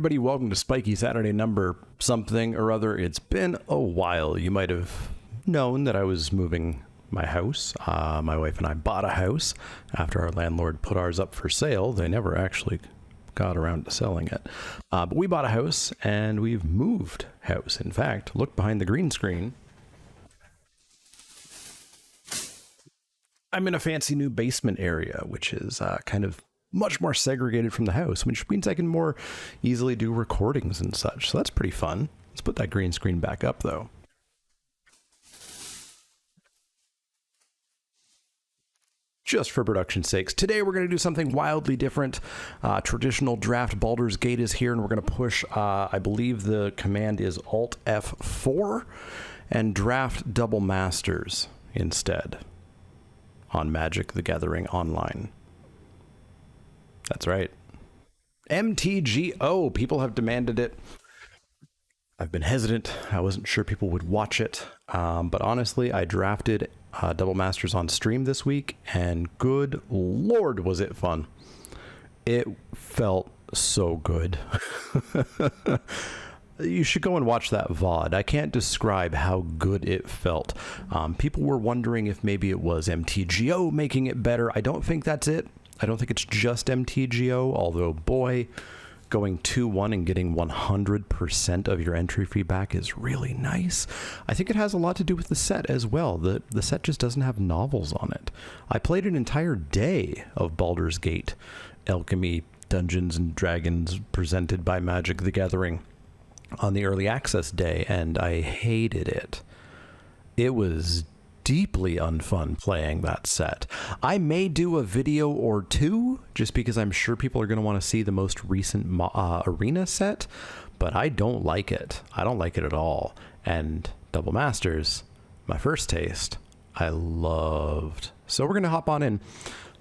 everybody, welcome to Spikey Saturday number something or other. It's been a while. You might have known that I was moving my house. My wife and I bought a house after our landlord put ours up for sale. They never actually got around to selling it. But we bought a house and we've moved house. In fact, look behind the green screen. I'm in a fancy new basement area, which is kind of much more segregated from the house, which means I can more easily do recordings and such. So that's pretty fun. Let's put that green screen back up, though. Just for production's sakes, today we're going to do something wildly different. Traditional draft Baldur's Gate is here, and we're going to push, I believe the command is Alt F4, and draft Double Masters instead on Magic the Gathering Online. That's right. MTGO. People have demanded it. I've been hesitant. I wasn't sure people would watch it. But honestly, I drafted Double Masters on stream this week, and good Lord, was it fun. It felt so good. You should go and watch that VOD. I can't describe how good it felt. People were wondering if maybe it was MTGO making it better. I don't think that's it. I don't think it's just MTGO, although, boy, going 2-1 and getting 100% of your entry fee back is really nice. I think it has a lot to do with the set as well. The set just doesn't have novels on it. I played an entire day of Baldur's Gate, Alchemy, Dungeons and Dragons presented by Magic the Gathering on the early access day, and I hated it. It was deeply unfun playing that set. I may do a video or two just because I'm sure people are going to want to see the most recent arena set, but I don't like it. I don't like it at all. And Double Masters, my first taste, I loved. So we're going to hop on in.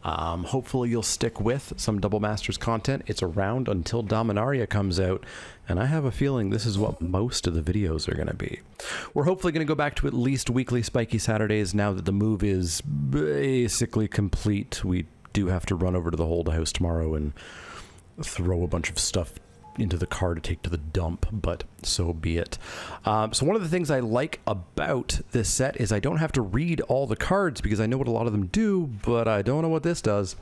Hopefully you'll stick with some Double Masters content. It's around until Dominaria comes out, and I have a feeling this is what most of the videos are going to be. We're hopefully going to go back to at least weekly Spiky Saturdays now that the move is basically complete. We do have to run over to the Hold House tomorrow and throw a bunch of stuff into the car to take to the dump, but so be it. So one of the things I like about this set is I don't have to read all the cards because I know what a lot of them do, but I don't know what this does.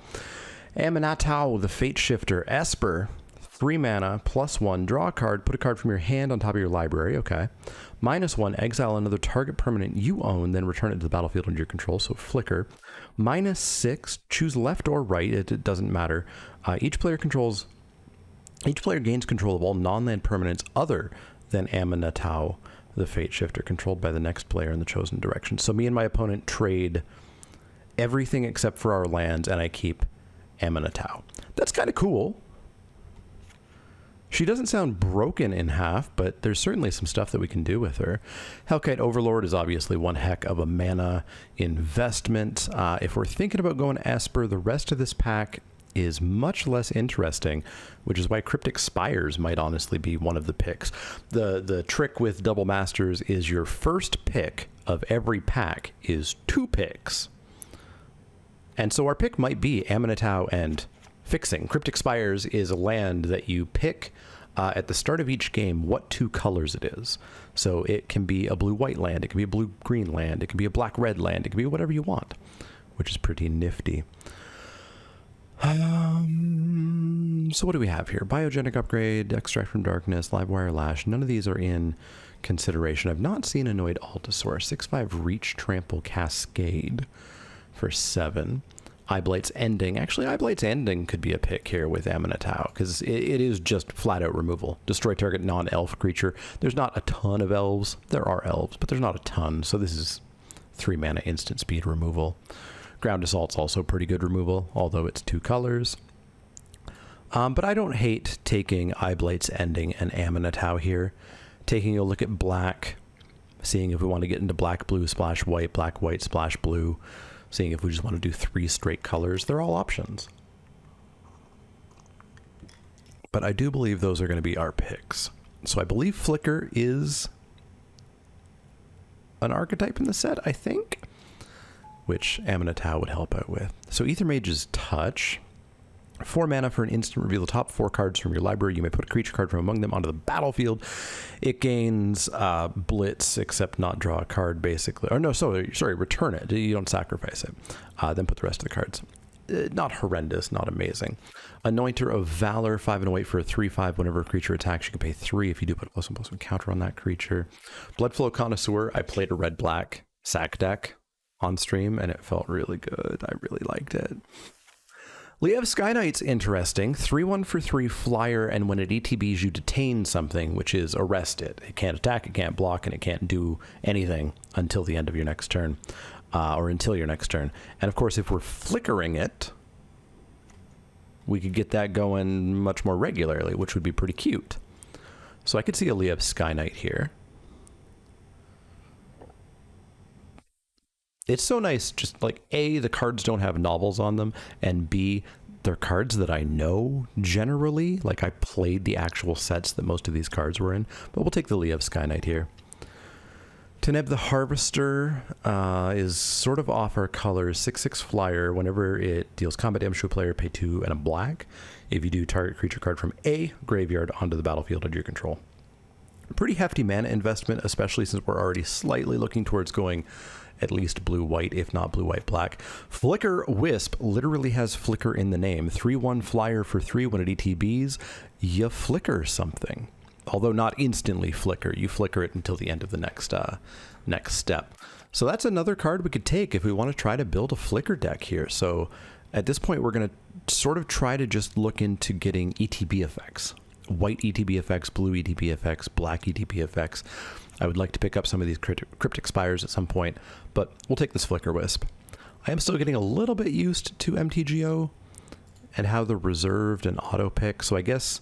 Aminatau, the Fate Shifter. Esper, 3 mana, +1, draw a card, put a card from your hand on top of your library, okay. -1, exile another target permanent you own, then return it to the battlefield under your control, so flicker. -6, choose left or right, it doesn't matter. Each player gains control of all non-land permanents other than Aminatau, the Fate Shifter, controlled by the next player in the chosen direction. So me and my opponent trade everything except for our lands, and I keep Aminatau. That's kind of cool. She doesn't sound broken in half, but there's certainly some stuff that we can do with her. Hellkite Overlord is obviously one heck of a mana investment. If we're thinking about going Esper, the rest of this pack is much less interesting, which is why Cryptic Spires might honestly be one of the picks. The trick with Double Masters is your first pick of every pack is 2 picks. And so our pick might be Aminatau and Fixing. Cryptic Spires is a land that you pick at the start of each game what 2 colors it is. So it can be a blue-white land, it can be a blue-green land, it can be a black-red land, it can be whatever you want, which is pretty nifty. So what do we have here? Biogenic Upgrade, Extract from Darkness, Livewire Lash. None of these are in consideration. I've not seen Annoyed Altasaur. 6/5 Reach, Trample, Cascade for 7. Eyeblight's Ending. Actually, Eyeblight's Ending could be a pick here with Aminatau, because it is just flat-out removal. Destroy target non-elf creature. There's not a ton of elves. There are elves, but there's not a ton, so this is 3 mana instant speed removal. Ground Assault's also pretty good removal, although it's 2 colors. But I don't hate taking Eyeblight's Ending and Aminatau here. Taking a look at black, seeing if we want to get into black, blue, splash white, black, white, splash blue, seeing if we just want to do 3 straight colors. They're all options. But I do believe those are going to be our picks. So I believe Flicker is an archetype in the set, I think, which Aminatau would help out with. So Aether Mage's Touch. 4 mana for an instant, reveal the top 4 cards from your library. You may put a creature card from among them onto the battlefield. It gains Blitz, except not draw a card, basically. Or no, sorry, return it. You don't sacrifice it. Then put the rest of the cards. Not horrendous, not amazing. Anointer of Valor, 5 and a white for a 3/5. Whenever a creature attacks, you can pay 3 if you do put a +1/+1 counter on that creature. Bloodflow Connoisseur, I played a red-black sack deck on stream, and it felt really good. I really liked it. Liev Sky Knight's interesting. 3/1 for 3 flyer, and when it ETBs, you detain something, which is arrest it. It can't attack, it can't block, and it can't do anything until the end of your next turn, or until your next turn. And of course, if we're flickering it, we could get that going much more regularly, which would be pretty cute. So I could see a Liev Sky Knight here. It's so nice, just like, A, the cards don't have novels on them, and B, they're cards that I know generally. Like, I played the actual sets that most of these cards were in, but we'll take the Liev Sky Knight here. Teneb the Harvester is sort of off our colors. 6/6 flyer. Whenever it deals combat damage to a player, pay 2 and a black. If you do, target creature card from a graveyard onto the battlefield under your control. Pretty hefty mana investment, especially since we're already slightly looking towards going at least blue-white, if not blue-white-black. Flicker Wisp literally has flicker in the name. 3/1 flyer for 3. When it ETBs, you flicker something. Although not instantly flicker. You flicker it until the end of the next step. So that's another card we could take if we want to try to build a flicker deck here. So at this point, we're going to sort of try to just look into getting ETB effects. White ETB effects, blue ETB effects, black ETB effects. I would like to pick up some of these Cryptic Spires at some point, but we'll take this Flicker Wisp. I am still getting a little bit used to MTGO and how they're reserved and auto pick. So I guess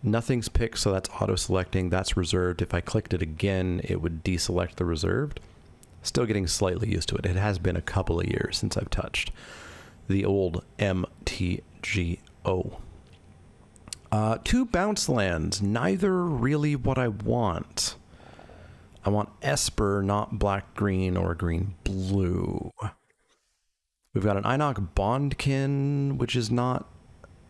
nothing's picked, so that's auto selecting. That's reserved. If I clicked it again, it would deselect the reserved. Still getting slightly used to it. It has been a couple of years since I've touched the old MTGO. 2 bounce lands, neither really what I want. I want Esper, not black-green or green-blue. We've got an Einok Bondkin, which is not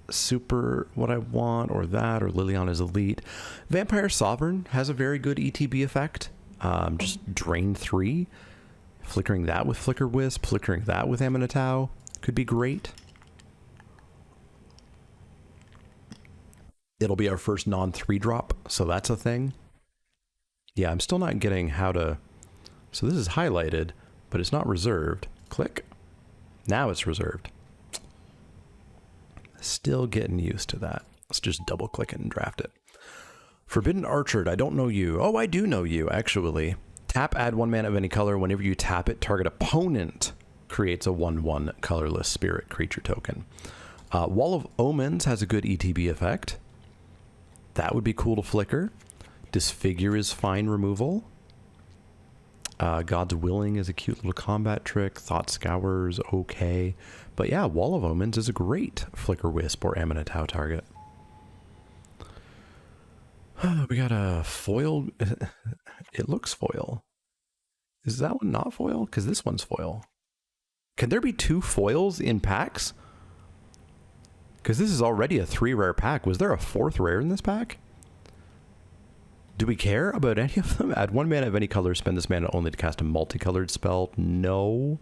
super what I want, or that, or Liliana's Elite. Vampire Sovereign has a very good ETB effect. Just drain 3. Flickering that with Flicker Wisp, flickering that with Aminatau could be great. It'll be our first non-3 drop, so that's a thing. Yeah, I'm still not getting how to... So this is highlighted, but it's not reserved. Click. Now it's reserved. Still getting used to that. Let's just double click it and draft it. Forbidden Archer, I don't know you. Oh, I do know you, actually. Tap, add 1 mana of any color. Whenever you tap it, target opponent creates a 1/1 colorless spirit creature token. Wall of Omens has a good ETB effect. That would be cool to flicker. Disfigure is fine removal. God's Willing is a cute little combat trick. Thought Scour's okay. But yeah, Wall of Omens is a great Flicker Wisp or Aminatau target. We got a foil. It looks foil. Is that one not foil? Because this one's foil. Can there be 2 foils in packs? Because this is already a 3 rare pack. Was there a 4th rare in this pack? Do we care about any of them? Add 1 mana of any color. Spend this mana only to cast a multicolored spell. No.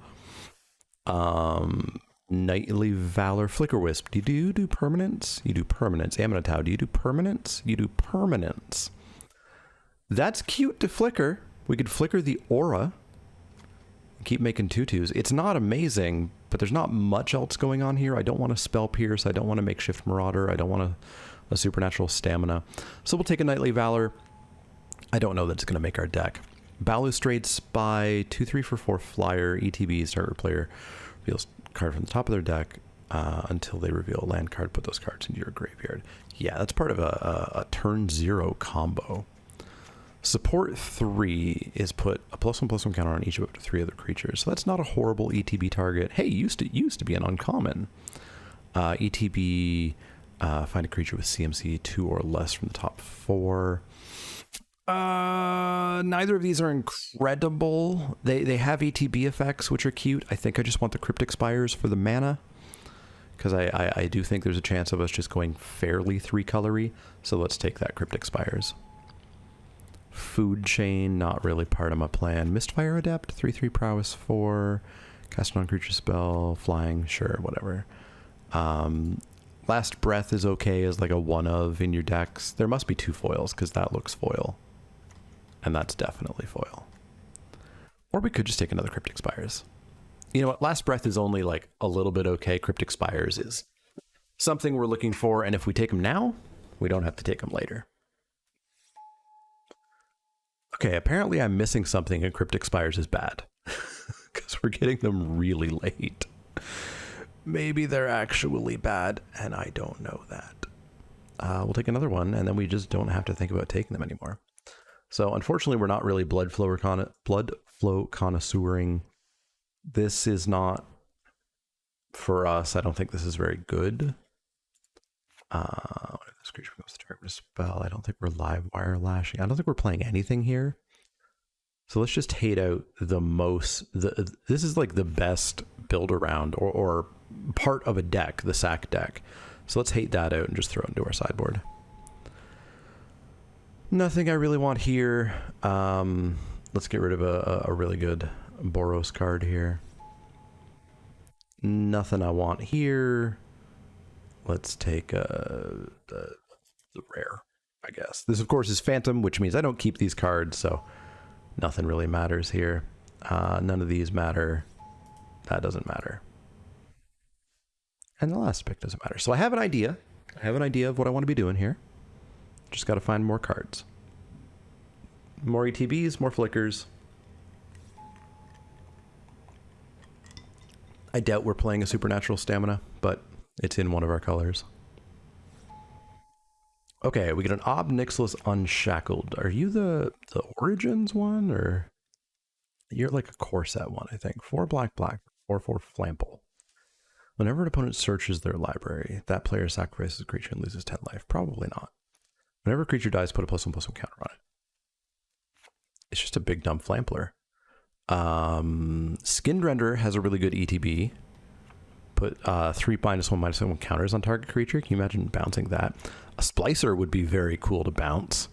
Knightly Valor, Flicker Wisp. Do you do permanents? You do permanents. Aminatau, do you do permanents? You do permanents. That's cute to flicker. We could flicker the aura. Keep making 2/2s. It's not amazing, but there's not much else going on here. I don't want a Spell Pierce. I don't want a Makeshift Marauder. I don't want a Supernatural Stamina. So we'll take a Knightly Valor. I don't know that it's going to make our deck. Balustrade Spy, 2/3 for 4 flyer. ETBs, target player reveals a card from the top of their deck until they reveal a land card. Put those cards into your graveyard. Yeah, that's part of a turn 0 combo. Support 3 is put a +1/+1 counter on each of up to 3 other creatures. So that's not a horrible ETB target. Hey, used to be an uncommon. ETB, find a creature with CMC 2 or less from the top 4. Neither of these are incredible. They have ETB effects, which are cute. I think I just want the Cryptic Spires for the mana, because I do think there's a chance of us just going fairly 3-colory. So let's take that Cryptic Spires. Food Chain, not really part of my plan. Mistfire Adept, 3/3 prowess 4. Cast a non-creature spell, flying, sure, whatever. Last Breath is okay as like a one of in your decks. There must be 2 foils because that looks foil. And that's definitely foil. Or we could just take another Cryptic Spires. You know what? Last Breath is only like a little bit okay. Cryptic Spires is something we're looking for. And if we take them now, we don't have to take them later. Okay, apparently I'm missing something and Cryptic Spires is bad. Because we're getting them really late. Maybe they're actually bad, and I don't know that. We'll take another one, and then we just don't have to think about taking them anymore. So unfortunately, we're not really blood flow connoisseuring. This is not for us. I don't think this is very good. This creature becomes the target of a spell. I don't think we're live wire lashing. I don't think we're playing anything here. So let's just hate out the most. This is like the best build around or part of a deck, the sack deck. So let's hate that out and just throw it into our sideboard. Nothing I really want here. Let's get rid of a really good Boros card here. Nothing I want here. Let's take the rare, I guess. This, of course, is Phantom, which means I don't keep these cards, so nothing really matters here. None of these matter. That doesn't matter. And the last pick doesn't matter. So I have an idea. I have an idea of what I want to be doing here. Just got to find more cards. More ETBs, more flickers. I doubt we're playing a Supernatural Stamina, but it's in one of our colors. Okay, we get an Ob Nixilis Unshackled. Are you the Origins one, or you're like a core set one? I think 4 black, 4/4 Flample. Whenever an opponent searches their library, that player sacrifices a creature and loses 10 life. Probably not. Whenever a creature dies, put a +1/+1 counter on it. It's just a big dumb Flampler. Skinrender has a really good ETB. Put 3 -1/-1 counters on target creature. Can you imagine bouncing that? A Splicer would be very cool to bounce.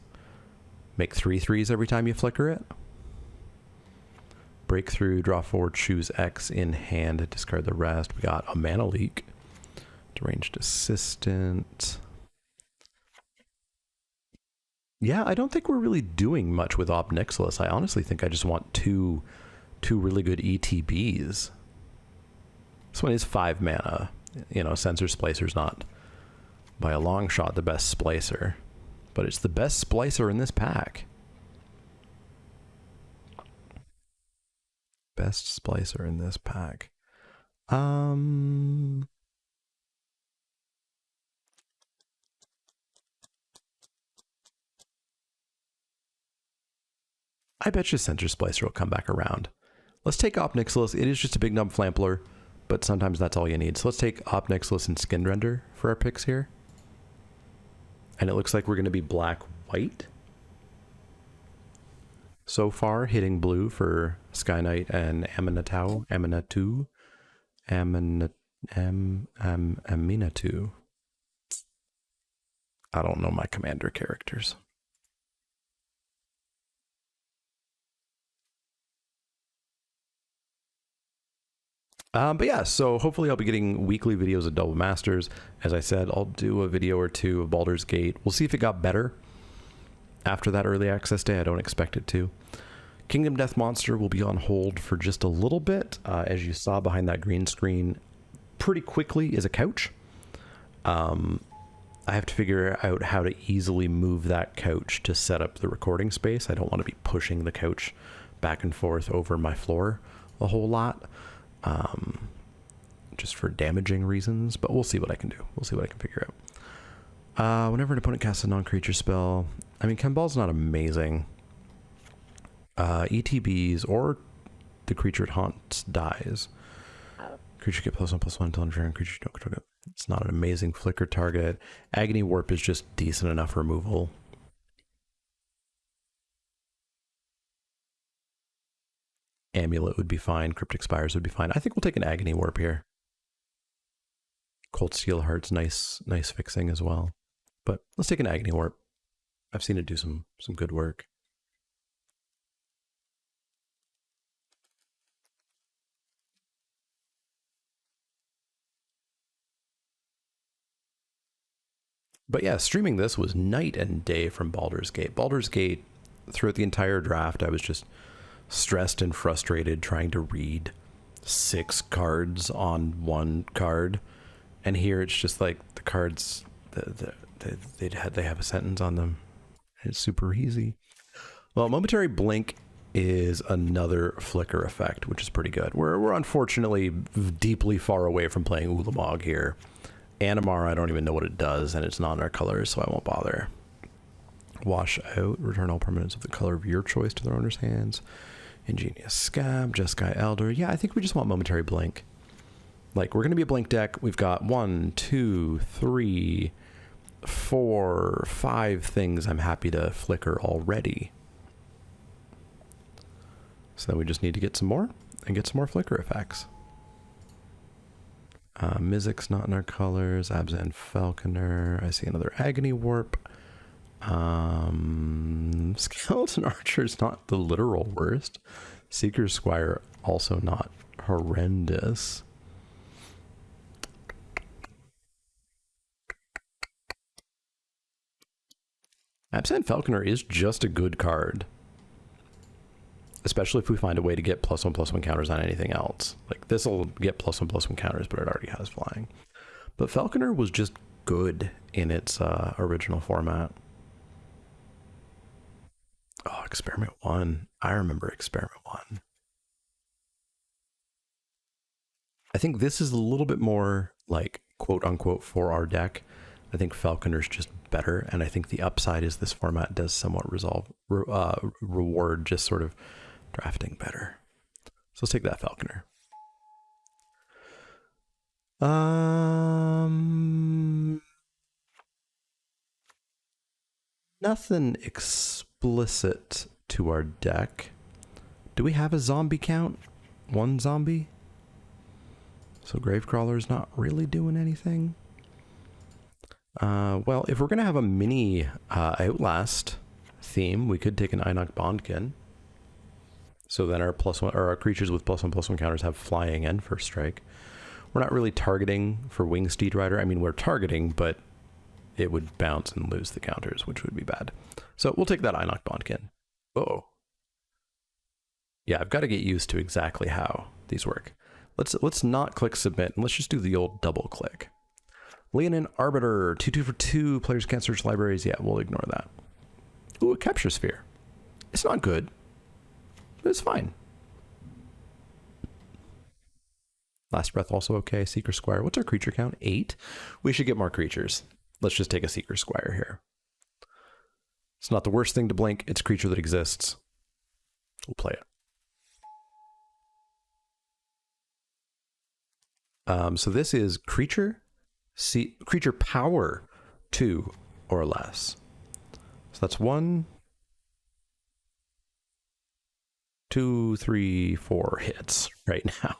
Make 3/3s every time you flicker it. Breakthrough, draw forward, choose X in hand, discard the rest. We got a Mana Leak. Deranged Assistant. Yeah, I don't think we're really doing much with Ob Nixilis. I honestly think I just want two really good ETBs. This one is 5 mana. You know, Sensor Splicer's not by a long shot the best Splicer, but it's the best Splicer in this pack. Best Splicer in this pack. I bet you Sensor Splicer will come back around. Let's take Ob Nixilis. It is just a big dumb Flampler, but sometimes that's all you need. So let's take Ob Nixilis and Skinrender for our picks here. And it looks like we're going to be black-white so far, hitting blue for Sky Knight and Aminatu. I don't know my commander characters. But yeah, so hopefully I'll be getting weekly videos of Double Masters. As I said, I'll do a video or two of Baldur's Gate. We'll see if it got better after that early access day. I don't expect it to. Kingdom Death Monster will be on hold for just a little bit. As you saw behind that green screen, pretty quickly is a couch. I have to figure out how to easily move that couch to set up the recording space. I don't want to be pushing the couch back and forth over my floor a whole lot. Just for damaging reasons, but we'll see what I can do. We'll see what I can figure out. Whenever an opponent casts a non-creature spell, I mean, Kembal's not amazing. ETBs or the creature it haunts dies. Creature get +1/+1 until end of turn. Creature don't control it. It's not an amazing flicker target. Agony Warp is just decent enough removal. Amulet would be fine. Cryptic Spires would be fine. I think we'll take an Agony Warp here. Cold Steel Heart's nice fixing as well. But let's take an Agony Warp. I've seen it do some good work. But yeah, streaming this was night and day from Baldur's Gate. Baldur's Gate, throughout the entire draft, I was just stressed and frustrated trying to read 6 cards on one card. And here it's just like the cards, they have a sentence on them. It's super easy. Well, Momentary Blink is another flicker effect, which is pretty good. We're unfortunately deeply far away from playing Ulamog here. Animar, I don't even know what it does, and it's not in our colors, so I won't bother. Wash Out, return all permanents of the color of your choice to their owner's hands. Ingenious Scab, Jeskai Elder. Yeah, I think we just want Momentary Blink. Like, we're going to be a blink deck. We've got 1, 2, 3, 4, 5 things I'm happy to flicker already. So then we just need to get some more and get some more flicker effects. Mizik's not in our colors. Abzan Falconer. I see another Agony Warp. Skeleton Archer's not the literal worst. Seeker Squire also not horrendous. Absent Falconer is just a good card. Especially if we find a way to get +1/+1 counters on anything else. Like, this will get +1/+1 counters, but it already has flying. But Falconer was just good in its original format. Oh, Experiment 1. I remember Experiment 1. I think this is a little bit more, like, quote-unquote, for our deck. I think Falconer's just better, and I think the upside is this format does somewhat reward just sort of drafting better. So let's take that Falconer. Nothing explicit to our deck. Do we have a zombie count? 1 zombie? So Gravecrawler's not really doing anything. Well, if we're going to have a mini Outlast theme, we could take an Einok Bondkin. So then our +1 or our creatures with +1/+1 counters have flying and first strike. We're not really targeting for Wing Steed Rider. I mean, we're targeting, but it would bounce and lose the counters, which would be bad. So we'll take that Einok Bondkin. Oh. Yeah, I've got to get used to exactly how these work. Let's not click submit, and let's just do the old double click. Leonin Arbiter, 2/2 for 2. Players can't search libraries. Yeah, we'll ignore that. Ooh, a Capture Sphere. It's not good, but it's fine. Last Breath also okay. Seeker Squire. What's our creature count? 8? We should get more creatures. Let's just take a Seeker Squire here. It's not the worst thing to blink. It's a creature that exists. We'll play it. So this is creature power 2 or less. So that's 1, 2, 3, 4 hits right now.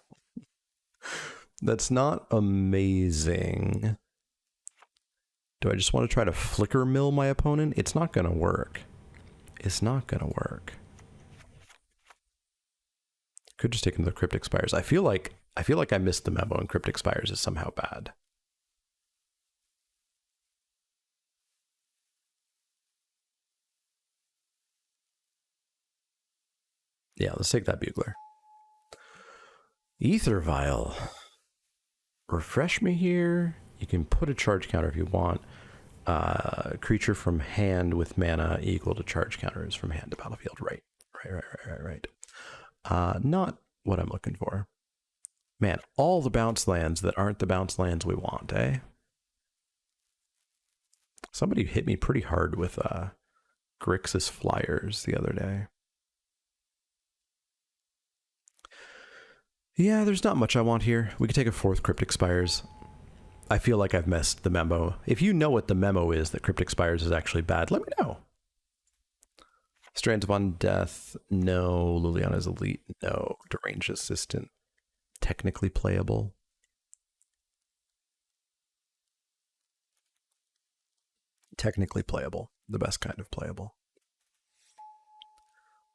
That's not amazing. Do I just want to try to flicker mill my opponent? It's not going to work. It's not going to work. Could just take another Cryptic Spires. I feel like I missed the memo and Cryptic Spires is somehow bad. Yeah, let's take that Bugler. Ether Vial. Refresh me here. You can put a charge counter if you want. Creature from hand with mana equal to charge counters from hand to battlefield. Right. Not what I'm looking for. Man, all the bounce lands that aren't the bounce lands we want, eh? Somebody hit me pretty hard with Grixis Flyers the other day. Yeah, there's not much I want here. We could take a 4th Cryptic Spires. I feel like I've missed the memo. If you know what the memo is that Cryptic Spires is actually bad, let me know. Strands of Undeath, no. Liliana's Elite, no. Deranged Assistant, technically playable. Technically playable. The best kind of playable.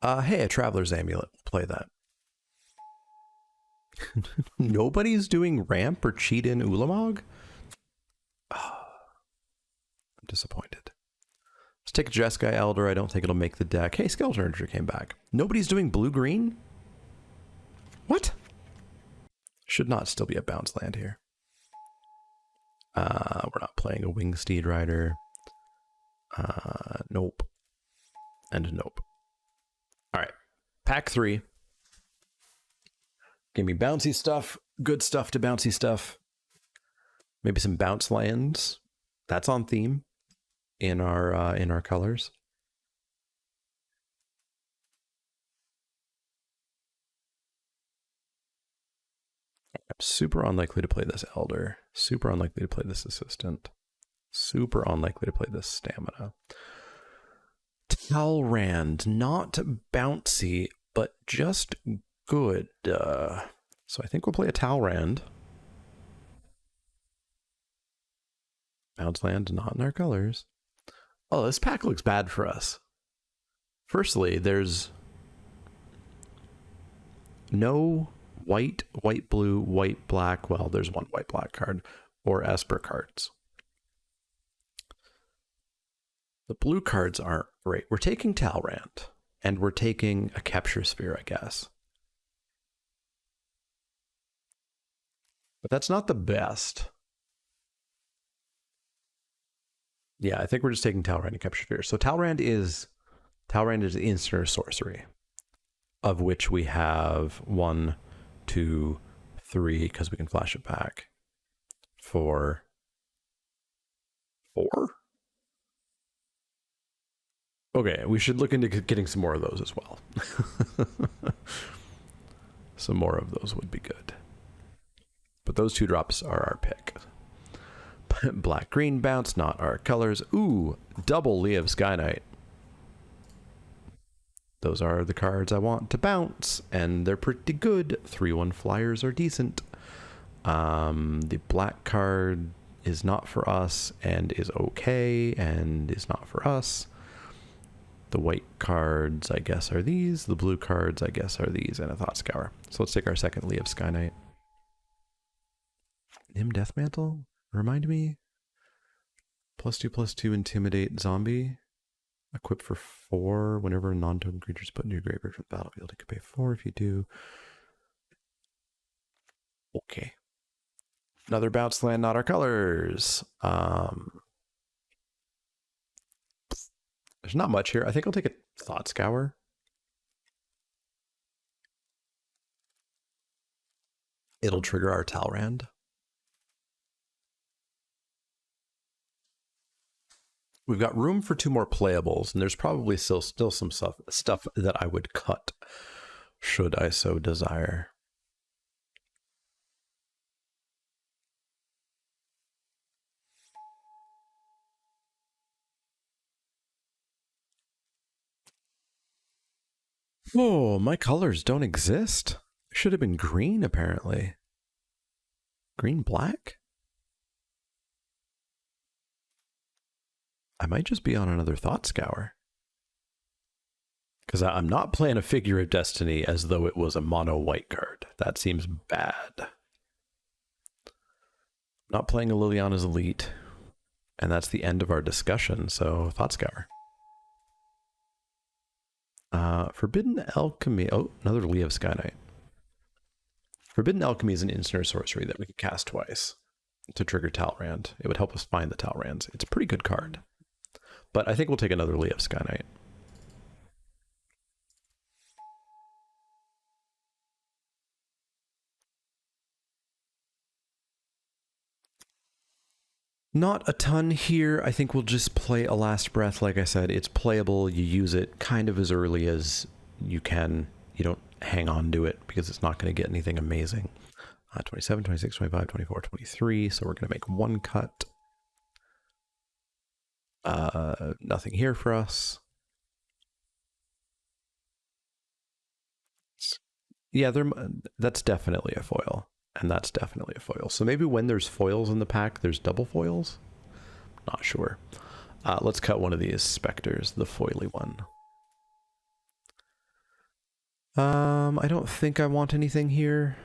Hey, a Traveler's Amulet. Play that. Nobody's doing ramp or cheat in Ulamog? Oh, I'm disappointed. Let's take a Jeskai Elder. I don't think it'll make the deck. Hey, Skeleton Urger came back. Nobody's doing blue-green? What? Should not still be a bounce land here. We're not playing a Winged Steed Rider. Nope. And nope. Alright. Pack 3. Give me bouncy stuff. Good stuff to bouncy stuff. Maybe some bounce lands. That's on theme in our colors. I'm super unlikely to play this Elder. Super unlikely to play this Assistant. Super unlikely to play this Stamina. Talrand, not bouncy, but just good. So I think we'll play a Talrand. Bounce land, not in our colors. Oh, this pack looks bad for us. Firstly, there's no white, white, blue, white, black. Well, there's one white, black card, or Esper cards. The blue cards aren't great. We're taking Talrand, and we're taking a Capture Sphere, I guess. But that's not the best. Yeah, I think we're just taking Talrand and Capture Sphere. So Talrand is instant sorcery, of which we have 1, 2, 3, because we can flash it back. 4. Okay, we should look into getting some more of those as well. Some more of those would be good. But those 2 drops are our pick. Black green bounce, not our colors. Ooh, double Lee of Sky Knight. Those are the cards I want to bounce, and they're pretty good. 3/1 flyers are decent. The black card is not for us, and is okay, and is not for us. The white cards, I guess, are these. The blue cards, I guess, are these, and a Thought Scour. So let's take our second Lee of Sky Knight. Nim Deathmantle? Remind me. +2/+2 Intimidate Zombie. Equip for 4 whenever a non-token creature is put into your graveyard from the battlefield. You can pay 4 if you do. Okay. Another bounce land, not our colors. There's not much here. I think I'll take a Thought Scour. It'll trigger our Talrand. We've got room for 2 more playables, and there's probably still some stuff that I would cut, should I so desire. Oh, my colors don't exist. It should have been green, apparently. Green, black? I might just be on another Thought Scour. Because I'm not playing a Figure of Destiny as though it was a mono white card. That seems bad. Not playing a Liliana's Elite. And that's the end of our discussion, so Thought Scour. Forbidden Alchemy. Oh, another Lee of Sky Knight. Forbidden Alchemy is an instant sorcery that we could cast twice to trigger Talrand. It would help us find the Talrands. It's a pretty good card. But I think we'll take another Lee of Sky Knight. Not a ton here. I think we'll just play a Last Breath. Like I said, it's playable. You use it kind of as early as you can. You don't hang on to it because it's not going to get anything amazing. 27, 26, 25, 24, 23. So we're going to make 1 cut. Nothing here for us. Yeah, that's definitely a foil. And that's definitely a foil. So maybe when there's foils in the pack, there's double foils? Not sure. Let's cut one of these specters, the foily one. I don't think I want anything here.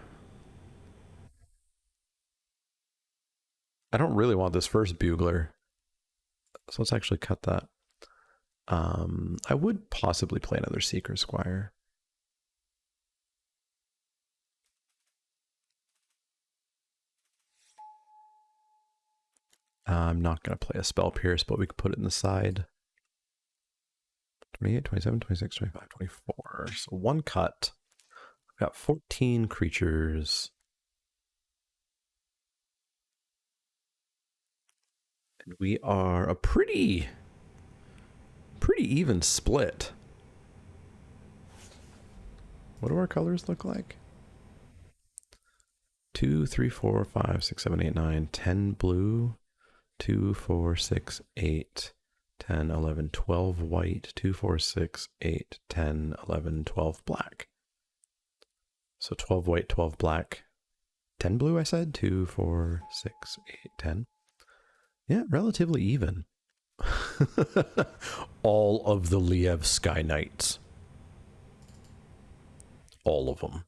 I don't really want this first bugler. So let's actually cut that. I would possibly play another Seeker Squire. I'm not going to play a Spell Pierce, but we could put it in the side. 28, 27, 26, 25, 24. So one cut. We've got 14 creatures. And we are a pretty even split. What do our colors look like? 2, 3, 4, 5, 6, 7, 8, 9, 10 blue. 2, 4, 6, 8, 10, 11, 12 white, 2, 4, 6, 8, 10, 11, 12 black. So 12 white, 12 black, 10 blue, I said? 2, 4, 6, 8, 10. Yeah, relatively even. All of the Liev Sky Knights. All of them.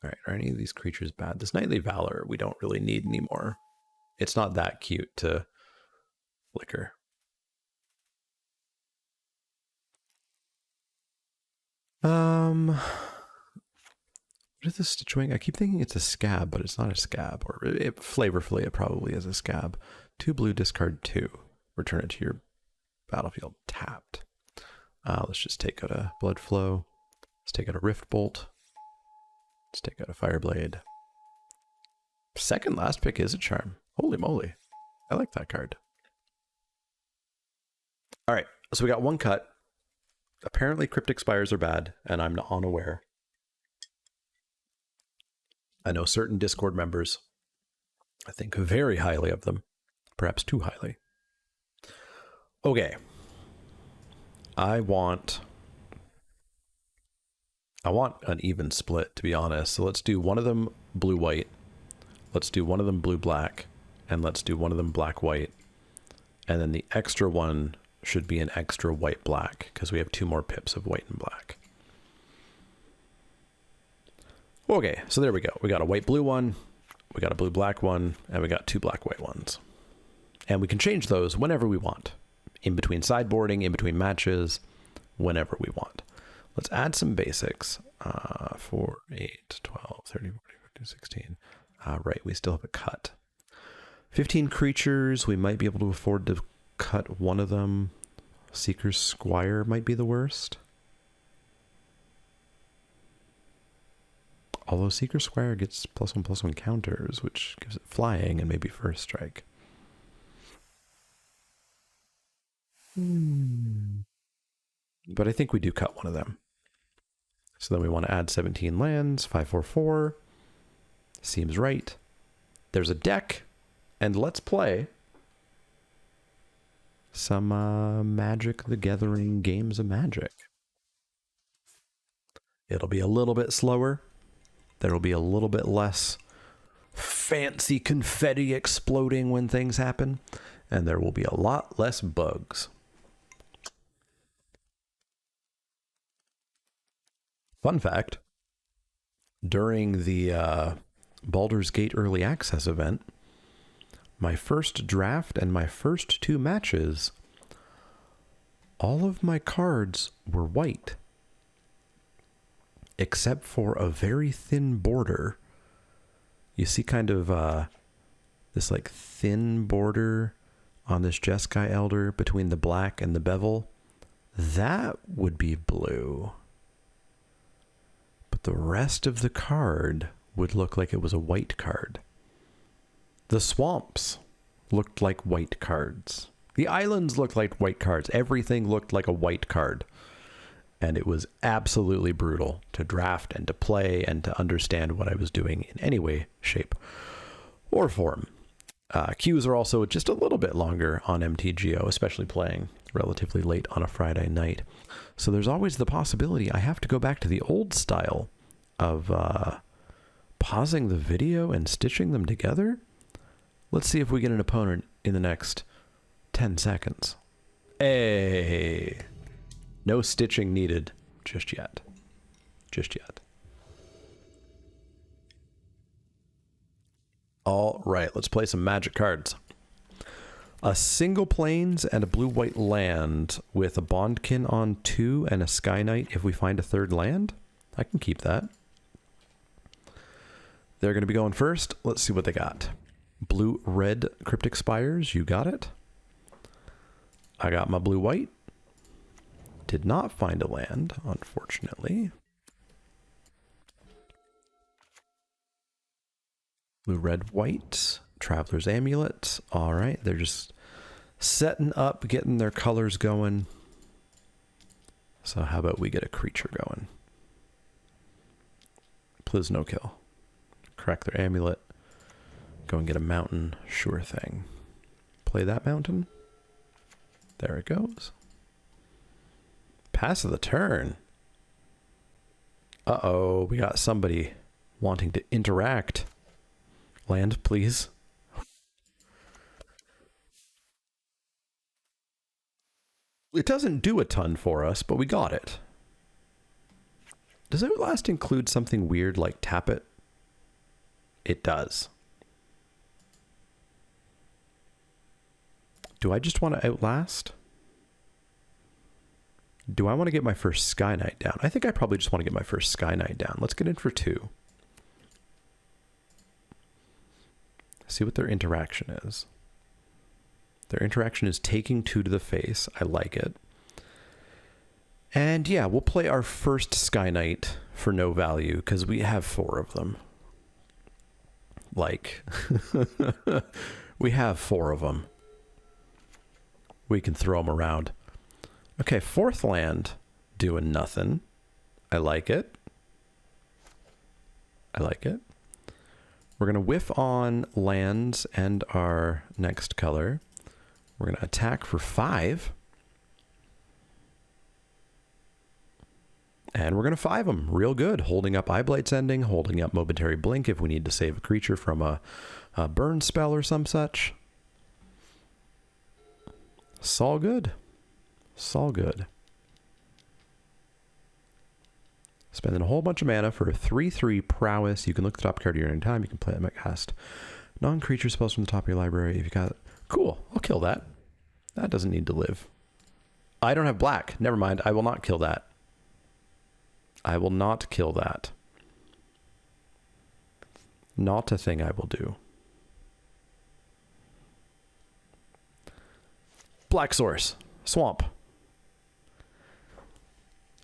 All right, are any of these creatures bad? This Knightly Valor we don't really need anymore. It's not that cute to flicker. What is this Stitchwing? I keep thinking it's a scab, but it's not a scab. Or flavorfully, it probably is a scab. 2 blue, discard 2. Return it to your battlefield tapped. Let's just take out a Blood Flow. Let's take out a Rift Bolt. Let's take out a Fireblade. Second last pick is a charm. Holy moly. I like that card. All right, so we got one cut. Apparently Cryptic Spires are bad, and I'm unaware. I know certain Discord members, I think very highly of them. Perhaps too highly. Okay. I want an even split, to be honest. So let's do one of them blue-white. Let's do one of them blue-black. And let's do one of them black-white. And then the extra one should be an extra white-black, because we have 2 more pips of white and black. Okay, so there we go. We got a white-blue one, we got a blue-black one, and we got 2 black-white ones. And we can change those whenever we want. In between sideboarding, in between matches, whenever we want. Let's add some basics. 4, 8, 12, 13, 14, 15, 16. Right, we still have a cut. 15 creatures. We might be able to afford to cut one of them. Seeker's Squire might be the worst. Although Seeker's Squire gets +1/+1 counters, which gives it flying and maybe first strike. But I think we do cut one of them. So then we want to add 17 lands, 5/4/4. Seems right. There's a deck, and let's play some Magic the Gathering Games of Magic. It'll be a little bit slower. There'll be a little bit less fancy confetti exploding when things happen, and there will be a lot less bugs. Fun fact, during the Baldur's Gate Early Access event, my first draft and my first 2 matches, all of my cards were white, except for a very thin border. You see kind of this like thin border on this Jeskai Elder between the black and the bevel. That would be blue. But the rest of the card would look like it was a white card. The swamps looked like white cards. The islands looked like white cards. Everything looked like a white card. And it was absolutely brutal to draft and to play and to understand what I was doing in any way, shape, or form. Queues are also just a little bit longer on MTGO, especially playing relatively late on a Friday night. So there's always the possibility I have to go back to the old style of pausing the video and stitching them together? Let's see if we get an opponent in the next 10 seconds. Hey! No stitching needed just yet. Just yet. All right, let's play some magic cards. A single plains and a blue-white land with a Bondkin on 2 and a Sky Knight if we find a third land. I can keep that. They're going to be going first. Let's see what they got. Blue-red Cryptic Spires. You got it. I got my blue-white. Did not find a land, unfortunately. Blue-red-white. Traveler's Amulet. All right, they're just setting up, getting their colors going. So how about we get a creature going? Please no kill. Crack their amulet. Go and get a mountain. Sure thing. Play that mountain. There it goes. Pass of the turn. Uh-oh, we got somebody wanting to interact. Land, please. It doesn't do a ton for us, but we got it. Does Outlast include something weird like tap it? It does. Do I just want to Outlast? Do I want to get my first Sky Knight down? I think I probably just want to get my first Sky Knight down. Let's get in for 2. See what their interaction is. Their interaction is taking 2 to the face. I like it. And yeah, we'll play our first Sky Knight for no value because we have 4 of them. Like, we have 4 of them. We can throw them around. Okay, 4th land, doing nothing. I like it. I like it. We're going to whiff on lands and our next color. We're going to attack for 5. And we're going to 5 them real good. Holding up Eyeblight's Ending, holding up Momentary Blink if we need to save a creature from a burn spell or some such. It's all good. It's all good. Spending a whole bunch of mana for a 3/3 prowess. You can look at the top card of your own time. You can play it at cast non-creature spells from the top of your library. If you got it. Cool. I'll kill that. That doesn't need to live. I don't have black. Never mind. I will not kill that. I will not kill that. Not a thing I will do. Black Source. Swamp.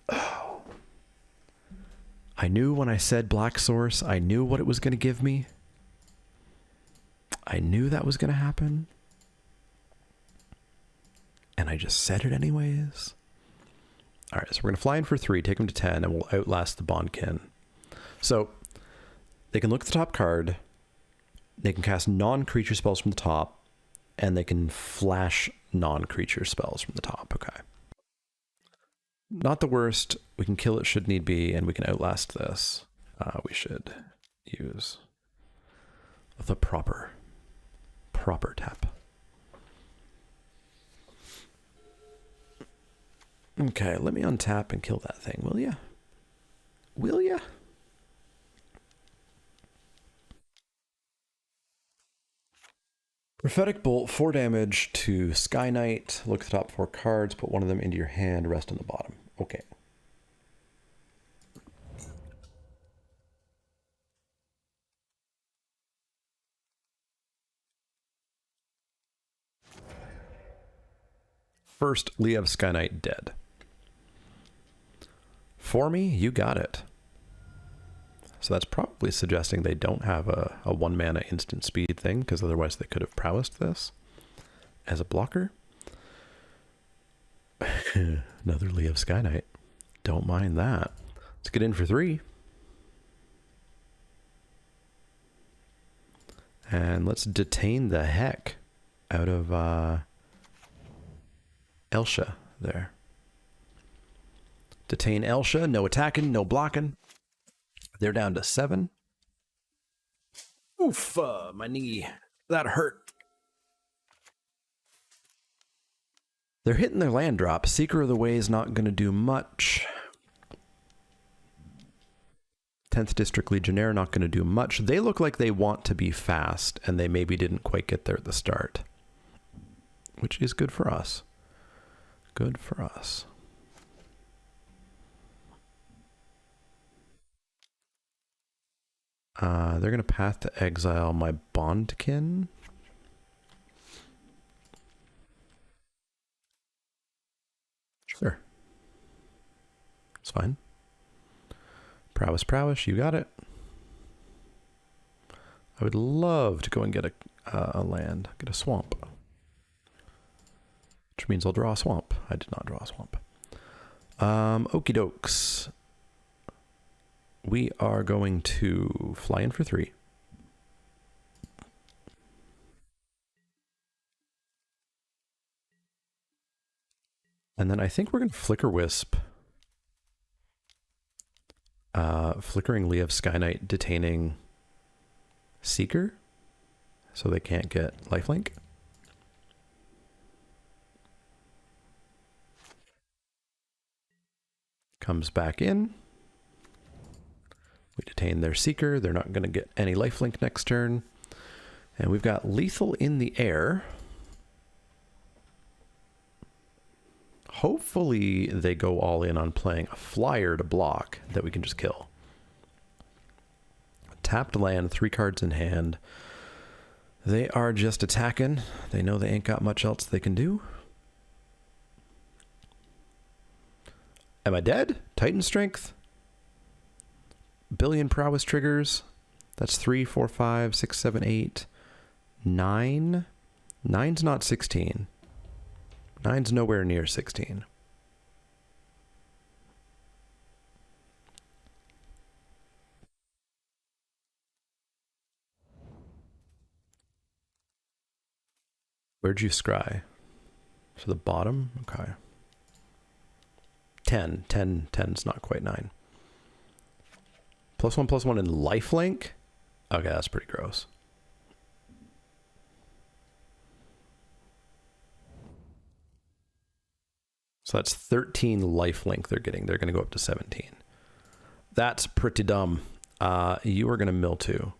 Oh. I knew when I said Black Source, I knew what it was going to give me. I knew that was going to happen. And I just said it anyways. All right, so we're going to fly in for 3, take them to 10, and we'll Outlast the Bondkin. So they can look at the top card, they can cast non-creature spells from the top, and they can flash non-creature spells from the top. Okay. Not the worst. We can kill it should need be, and we can Outlast this. We should use the proper tap. Okay, let me untap and kill that thing, will ya? Will ya? Prophetic Bolt, 4 damage to Sky Knight. Look at the top 4 cards, put one of them into your hand, rest on the bottom. Okay. First, Liev Sky Knight dead. For me, you got it. So that's probably suggesting they don't have a 1 mana instant speed thing, because otherwise they could have prowessed this as a blocker. Another Liev Sky Knight. Don't mind that. Let's get in for 3. And let's detain the heck out of Elsha there. Detain Elsha, no attacking, no blocking. They're down to 7. Oof, my knee. That hurt. They're hitting their land drop. Seeker of the Way is not going to do much. 10th District Legionnaire not going to do much. They look like they want to be fast, and they maybe didn't quite get there at the start. Which is good for us. Good for us. They're going to Path to Exile my Bondkin. Sure. It's fine. Prowess, prowess, you got it. I would love to go and get a land, get a swamp. Which means I'll draw a swamp. I did not draw a swamp. Okie dokes. We are going to fly in for 3. And then I think we're going to Flicker Wisp. Flickering Lee of Sky Knight, detaining Seeker, so they can't get lifelink. Comes back in. We detain their Seeker. They're not going to get any lifelink next turn. And we've got Lethal in the air. Hopefully they go all in on playing a flyer to block that we can just kill. Tapped land, 3 cards in hand. They are just attacking. They know they ain't got much else they can do. Am I dead? Titan Strength. Billion Prowess triggers. That's 3, 4, 5, 6, 7, 8, 9. 9's not 16. 9's nowhere near 16. Where'd you scry? To the bottom? Okay. 10. 10's not quite 9. +1/+1 in lifelink? Okay, that's pretty gross. So that's 13 lifelink they're getting. They're going to go up to 17. That's pretty dumb. You are going to mill 2,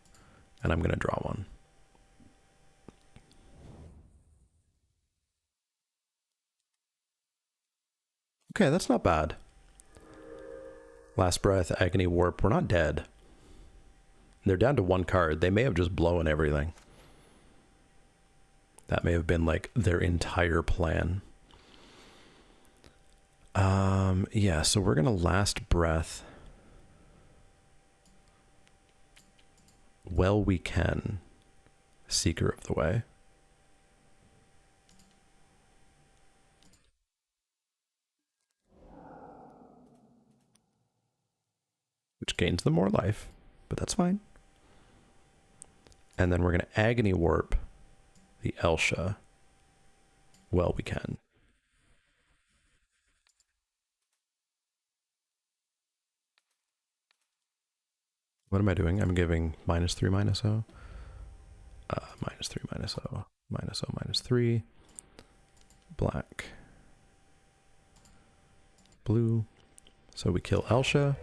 and I'm going to draw 1. Okay, that's not bad. Last Breath, Agony Warp. We're not dead. They're down to 1 card. They may have just blown everything. That may have been like their entire plan. Yeah, so we're going to Last Breath. Well, we can. Seeker of the Way. Which gains them more life, but that's fine. And then we're going to Agony Warp the Elsha. Well, we can. What am I doing? I'm giving -3, -0. -3, -0. -0, -3. Black. Blue. So we kill Elsha.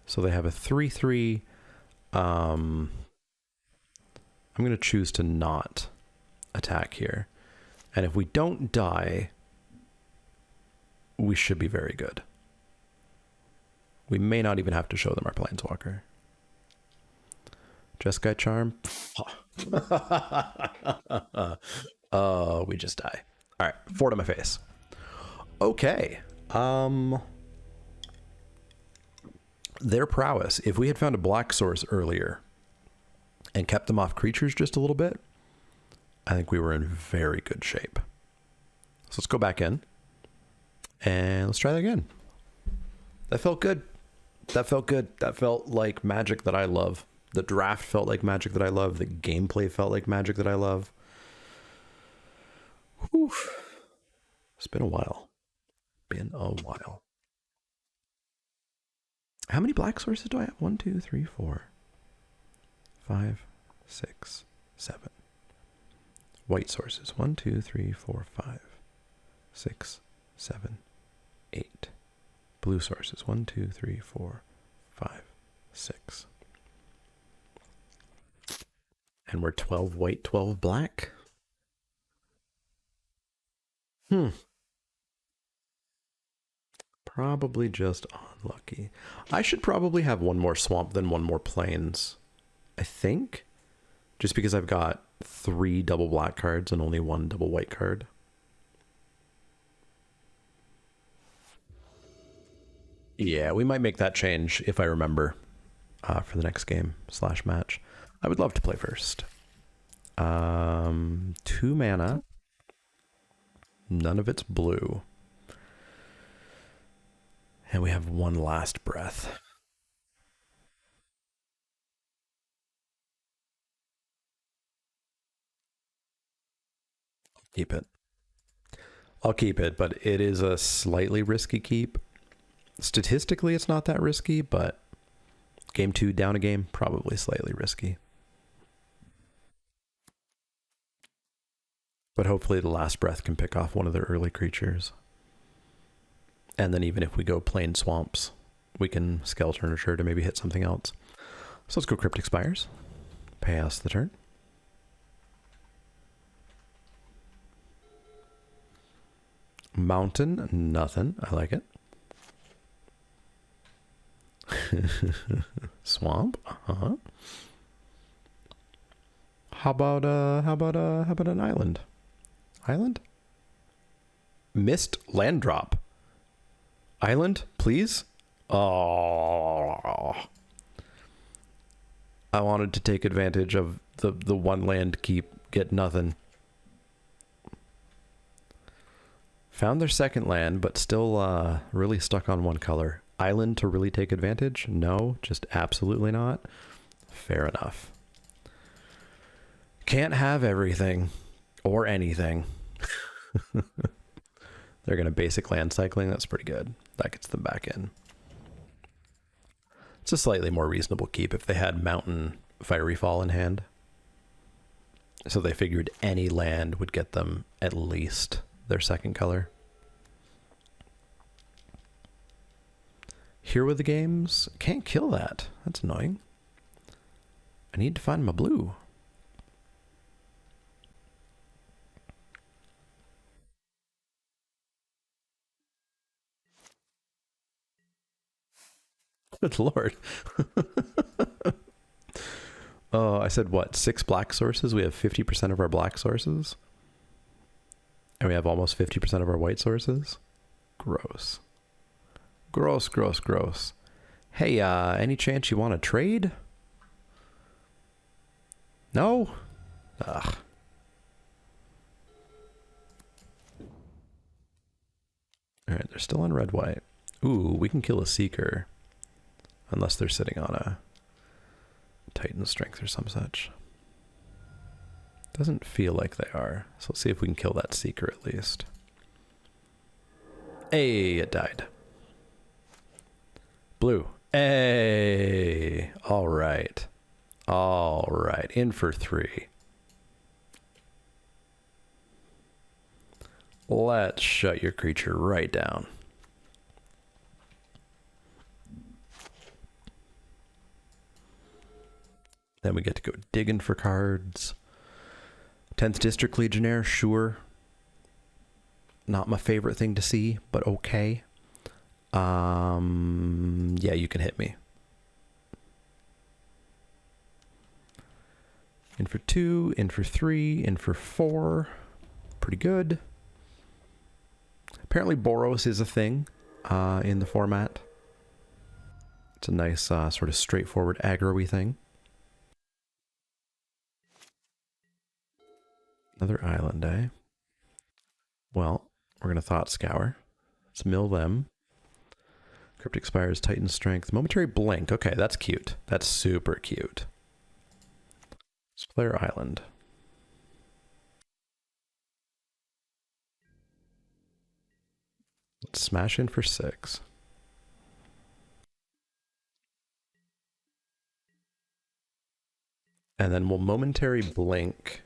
So they have a 3/3. I'm going to choose to not attack here. And if we don't die, we should be very good. We may not even have to show them our Planeswalker. Jeskai Charm. Oh, we just die. All right, 4 to my face. Okay. Their prowess. If we had found a black source earlier and kept them off creatures just a little bit, I think we were in very good shape. So let's go back in and let's try that again. That felt good. That felt good. That felt like magic that I love. The draft felt like magic that I love. The gameplay felt like magic that I love. Whew. It's been a while. Been a while. How many black sources do I have? 1, 2, 3, 4, 5, 6, 7. White sources. 1, 2, 3, 4, 5, 6, 7, 8. Blue sources. 1, 2, 3, 4, 5, 6. And we're 12 white, 12 black. Probably just unlucky. I should probably have one more swamp than one more plains, I think. Just because I've got 3 double black cards and only 1 double white card. Yeah, we might make that change if I remember for the next game / match. I would love to play first. 2 mana. None of it's blue. And we have 1 last breath. Keep it. I'll keep it, but it is a slightly risky keep. Statistically, it's not that risky, but game 2 down a game, probably slightly risky. But hopefully the last breath can pick off one of their early creatures. And then even if we go plain swamps, we can Skeleton Nurture to maybe hit something else. So let's go Cryptic Spires. Pay us the turn. Mountain, nothing. I like it. Swamp, How about an island? Island? Mist land drop. Island, please. Oh, I wanted to take advantage of the 1 land keep, get nothing. Found their second land, but still really stuck on 1 color. Island to really take advantage? No, just absolutely not. Fair enough. Can't have everything or anything. They're going to basic land cycling. That's pretty good. That gets them back in. It's a slightly more reasonable keep if they had Mountain Fiery Fall in hand. So they figured any land would get them at least their second color. Here with the games. Can't kill that. That's annoying. I need to find my blue. Good lord. Oh, I said what? 6 black sources? We have 50% of our black sources? And we have almost 50% of our white sources? Gross. Gross, gross, gross. Hey, any chance you want to trade? No? Ugh. Alright, they're still on red-white. Ooh, we can kill a Seeker. Unless they're sitting on a Titan Strength or some such. Doesn't feel like they are. So let's see if we can kill that Seeker at least. Hey, it died. Blue. Hey. All right. All right. In for 3. Let's shut your creature right down. Then we get to go digging for cards. 10th District Legionnaire, sure. Not my favorite thing to see, but okay. Yeah, you can hit me. In for 2, in for 3, in for 4. Pretty good. Apparently Boros is a thing in the format. It's a nice sort of straightforward aggro-y thing. Another island, eh? Well, we're going to Thought Scour. Let's mill them. Cryptic Spires, Titan Strength. Momentary Blink. Okay, that's cute. That's super cute. Let's play our island. Let's smash in for 6. And then we'll momentary blink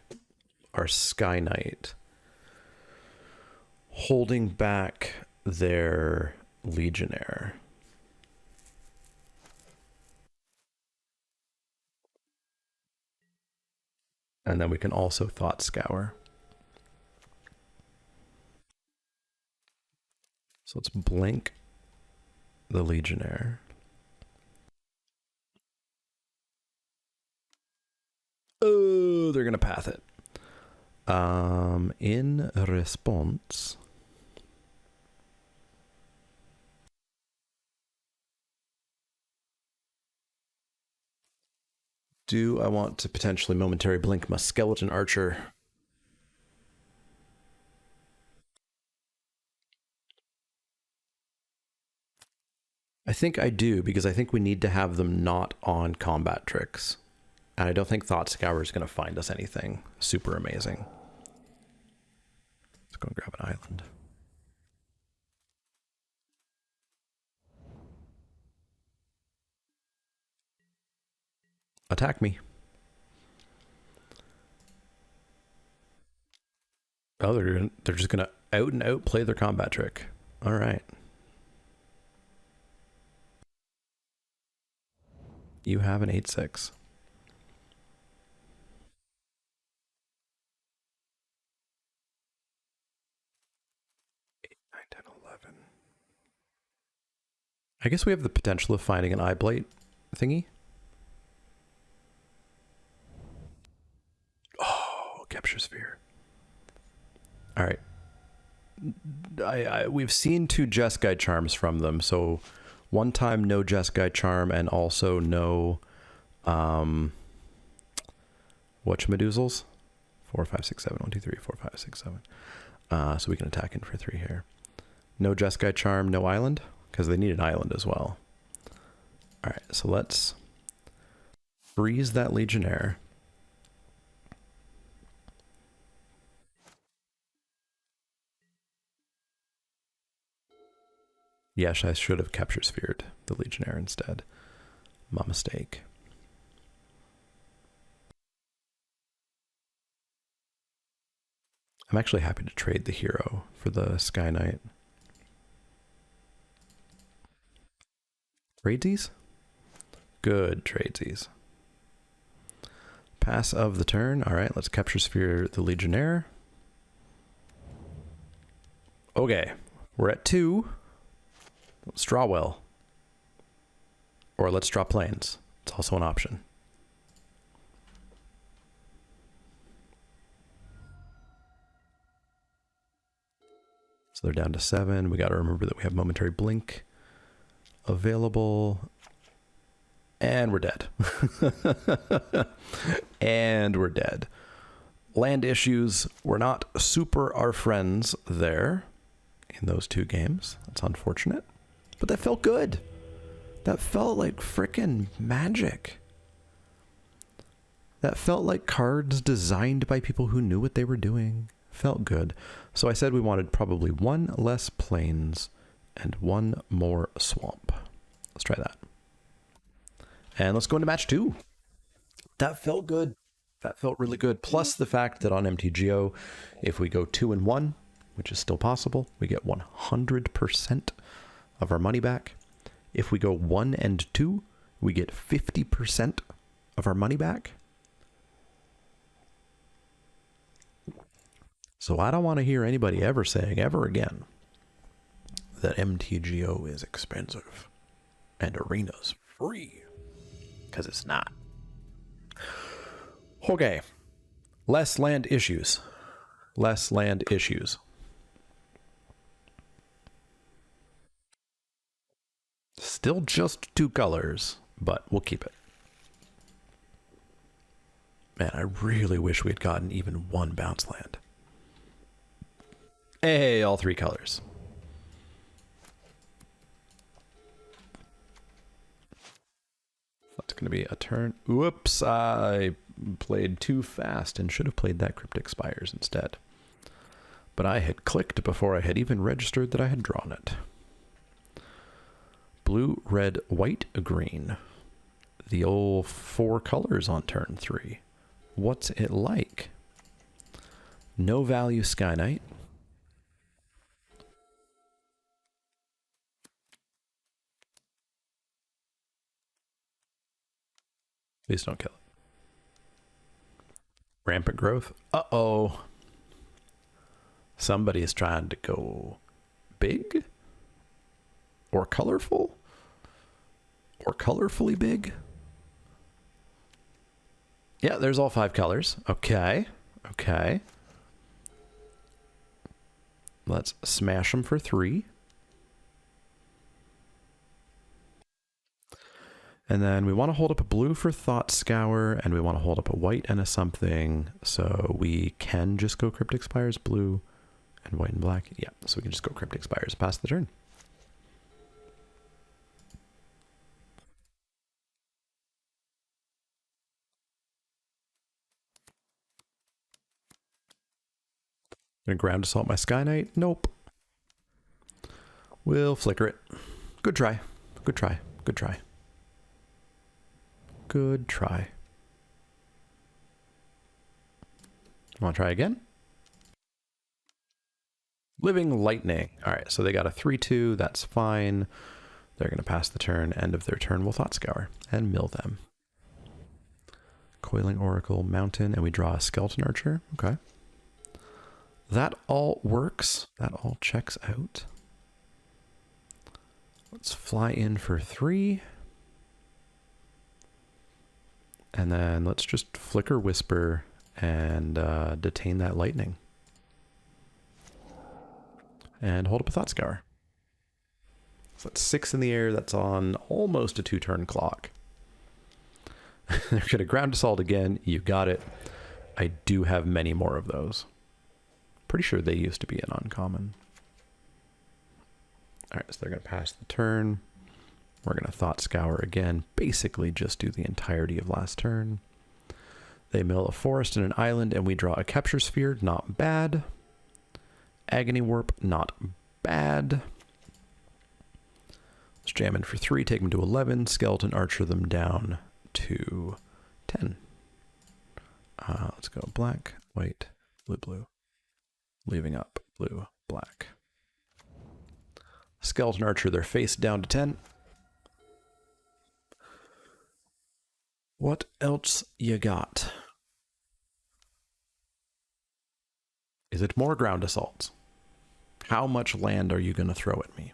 our Sky Knight, holding back their Legionnaire. And then we can also Thought Scour. So let's blink the Legionnaire. Oh, they're going to path it. In response, do I want to potentially momentary blink my Skeleton Archer? I think I do, because I think we need to have them not on combat tricks. And I don't think Thought Scour is going to find us anything super amazing. Let's go and grab an island. Attack me. Oh, they're just going to out and out play their combat trick. All right. You have an 8/6. 8, 9, 10, 11. I guess we have the potential of finding an Eye Blight thingy. Oh, Capture Sphere. All right. We've seen 2 Jeskai charms from them, so one time no Jeskai charm and also no whatchamadoozles. 4, 5, 6, 7. 1, 2, 3, 4, 5, 6, 7. So we can attack in for 3 here. No Jeskai charm, no island, because they need an island as well. All right, so let's freeze that Legionnaire. Yes, I should have Capture Sphered the Legionnaire instead. My mistake. I'm actually happy to trade the hero for the Sky Knight. Tradesies? Good tradesies. Pass of the turn. All right, let's Capture Sphere the Legionnaire. Okay, we're at 2. Let's draw well. Or let's draw planes. It's also an option. So they're down to 7. We got to remember that we have momentary blink available. And we're dead. And we're dead. Land issues were not super our friends there in those 2 games. That's unfortunate. But that felt good. That felt like frickin' magic. That felt like cards designed by people who knew what they were doing. Felt good. So I said we wanted probably 1 less plains and 1 more swamp. Let's try that. And let's go into match 2. That felt good. That felt really good. Plus the fact that on MTGO, if we go 2 and 1, which is still possible, we get 100% of our money back. If we go 1 and 2, we get 50% of our money back. So I don't want to hear anybody ever saying ever again that MTGO is expensive and Arena's free, because it's not. Okay. Less land issues. Less land issues. Still just 2 colors, but we'll keep it. Man, I really wish we had gotten even 1 bounce land. Hey, all 3 colors. That's going to be a turn. Whoops, I played too fast and should have played that Cryptic Spires instead. But I had clicked before I had even registered that I had drawn it. Blue, red, white, green. the old 4 colors on turn 3. What's it like? No value Sky Knight. Please don't kill it. Rampant growth. Uh-oh. Somebody is trying to go big? Or colorful? Or colorfully big? Yeah, there's all 5 colors. Okay. Okay. Let's smash them for 3. And then we want to hold up a blue for Thought Scour, and we want to hold up a white and a something, so we can just go Cryptic Spires, blue and white and black. Yeah, so we can just go Cryptic Spires past the turn. Gonna Ground Assault my Sky Knight? Nope. We'll flicker it. Good try. Good try. Good try. Good try. Want to try again? Living Lightning. All right, so they got a 3-2. That's fine. They're going to pass the turn. End of their turn, we'll Thought Scour and mill them. Coiling Oracle, Mountain, and we draw a Skeleton Archer. Okay. That all works. That all checks out. Let's fly in for 3. And then let's just Flicker Whisper and detain that lightning. And hold up a Thought Scour. So that's 6 in the air. That's on almost a 2-turn clock. They're going to Ground Assault again. You got it. I do have many more of those. Pretty sure they used to be an uncommon. All right, so they're going to pass the turn. We're going to Thought Scour again. Basically just do the entirety of last turn. They mill a forest and an island, and we draw a Capture Sphere. Not bad. Agony Warp. Not bad. Let's jam in for 3. Take them to 11. Skeleton Archer them down to 10. Let's go black, white, blue, blue. Leaving up blue, black. Skeleton Archer, their face down to 10. What else you got? Is it more Ground Assaults? How much land are you going to throw at me?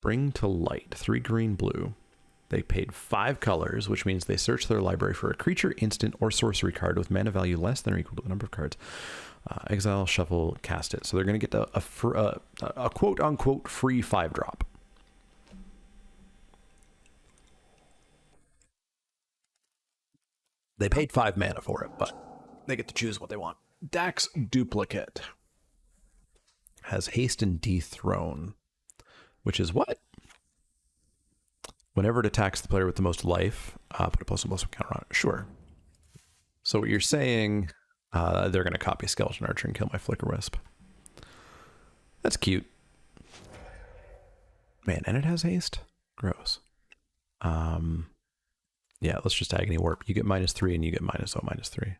Bring to Light, 3 green, blue. They paid 5 colors, which means they search their library for a creature, instant, or sorcery card with mana value less than or equal to the number of cards. Exile, shuffle, cast it. So they're going to get a quote-unquote free 5-drop. They paid 5 mana for it, but they get to choose what they want. Dax Duplicate has haste and dethrone, which is what? Whenever it attacks the player with the most life, put a +1/+1 counter on it. Sure. So what you're saying, they're going to copy Skeleton Archer and kill my Flicker Wisp. That's cute. Man, and it has haste? Gross. Yeah, let's just Agony Warp. You get -3 and you get -3.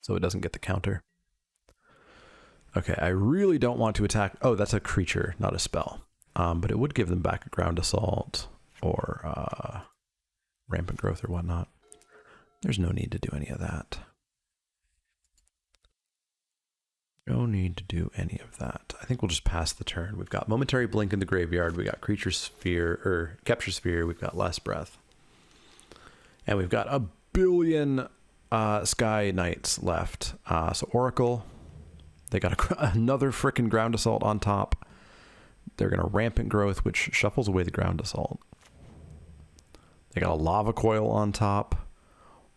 So it doesn't get the counter. Okay, I really don't want to attack. Oh, that's a creature, not a spell. But it would give them back a Ground Assault or Rampant Growth or whatnot. There's no need to do any of that. No need to do any of that. I think we'll just pass the turn. We've got Momentary Blink in the graveyard. We got Creature Sphere, or Capture Sphere. We've got Last Breath. And we've got a billion Sky Knights left. So Oracle. They got another frickin' Ground Assault on top. They're going to Rampant Growth, which shuffles away the Ground Assault. They got a Lava Coil on top.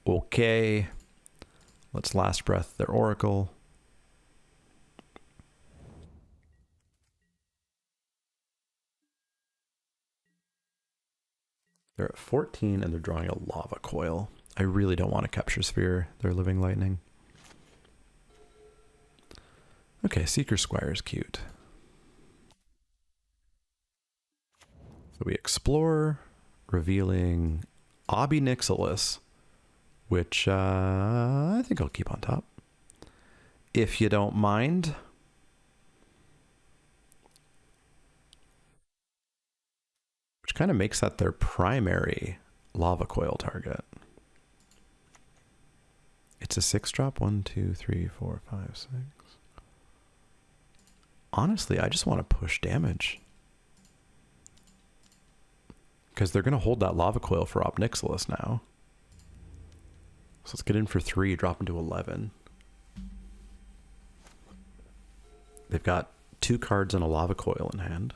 Okay. Let's Last Breath their Oracle. They're at 14 and they're drawing a Lava Coil. I really don't want to Capture Sphere. They're Living Lightning. Okay, Seeker Squire is cute. So we explore, revealing Obby Nixilis, which I think I'll keep on top. If you don't mind. Which kind of makes that their primary lava coil target. It's a 6-drop. 1, 2, 3, 4, 5, 6. Honestly, I just want to push damage. Because they're going to hold that lava coil for Ob Nixilis now. So let's get in for 3, drop into 11. They've got 2 cards and a lava coil in hand.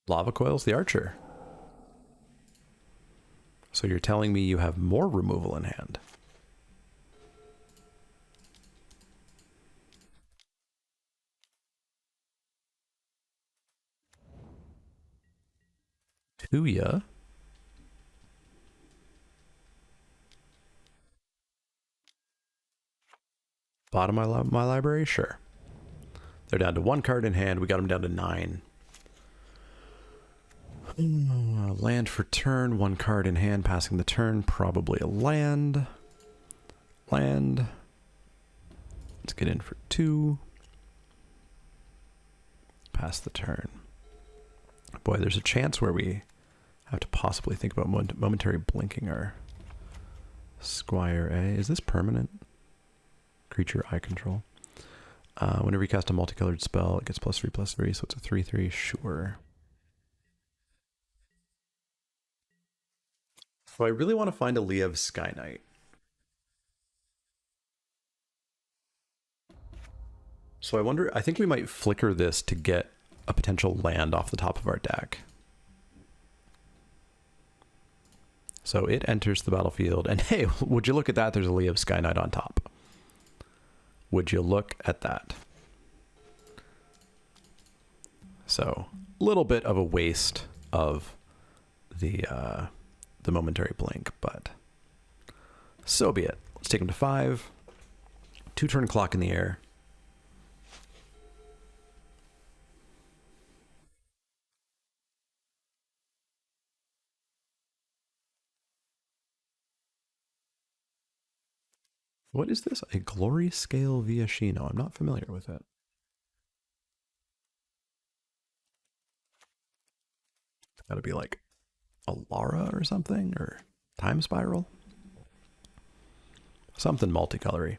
Lava coil's the archer. So you're telling me you have more removal in hand. Tuya. Bottom of my library? Sure. They're down to 1 card in hand. We got them down to 9. Land for turn. 1 card in hand. Passing the turn. Probably a land. Land. Let's get in for 2. Pass the turn. Boy, there's a chance where we have to possibly think about momentary blinking our Squire A. Is this permanent? Creature I control. Whenever you cast a multicolored spell, it gets +3/+3, so it's a 3/3. Sure. So I really want to find a Liev Sky Knight. So I wonder, I think we might flicker this to get a potential land off the top of our deck. So it enters the battlefield, and hey, would you look at that? There's a Liev Sky Knight on top. Would you look at that? So, a little bit of a waste of the momentary blink, but so be it. Let's take him to 5. 2-turn clock in the air. What is this? A Glory Scale Viashino. I'm not familiar with it. It's got to be like a Lara or something, or Time Spiral. Something multicolory.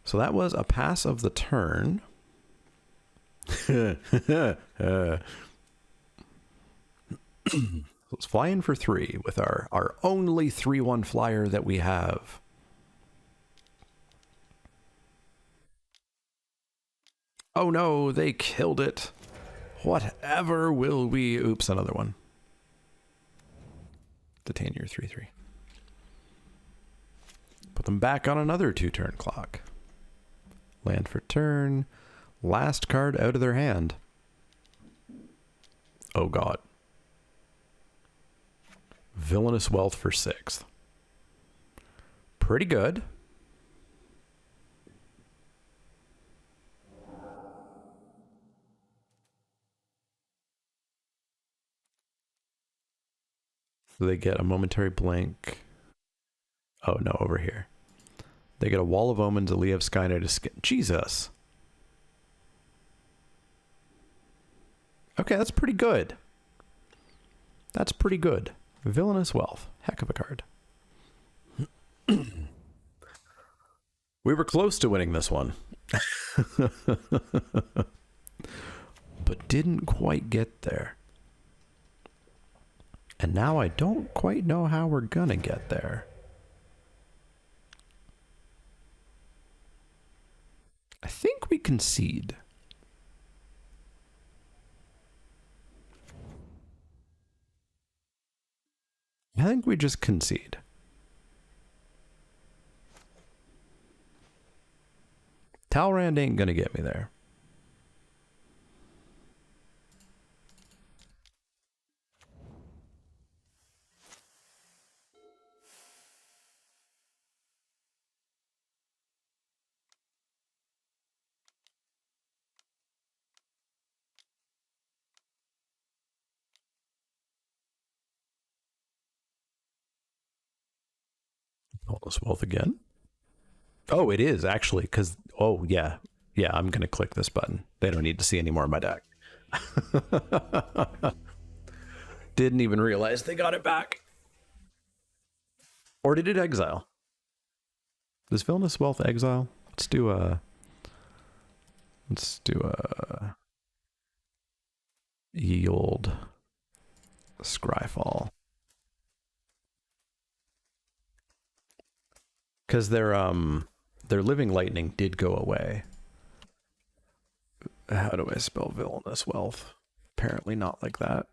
So that was a pass of the turn. Let's fly in for 3 with our only 3/1 flyer that we have. Oh no, they killed it. Whatever will we... Oops, another one. Detain your 3/3. Put them back on another 2-turn clock. Land for turn. Last card out of their hand. Oh god. Villainous Wealth for 6th. Pretty good. So they get a momentary blink. Oh no, over here. They get a Wall of Omens, a Liev Sky Knight, a skin. Jesus. Okay, that's pretty good. That's pretty good. Villainous Wealth. Heck of a card. We were close to winning this one. But didn't quite get there. And now I don't quite know how we're gonna get there. I think we concede. I think we just concede. Talrand ain't gonna get me there. All this wealth again. Oh, it is actually, because, oh, yeah. Yeah, I'm going to click this button. They don't need to see any more of my deck. Didn't even realize they got it back. Or did it exile? Does Villainous Wealth exile? Let's do a yield Scryfall. Because their Living Lightning did go away. How do I spell Villainous Wealth? Apparently not like that.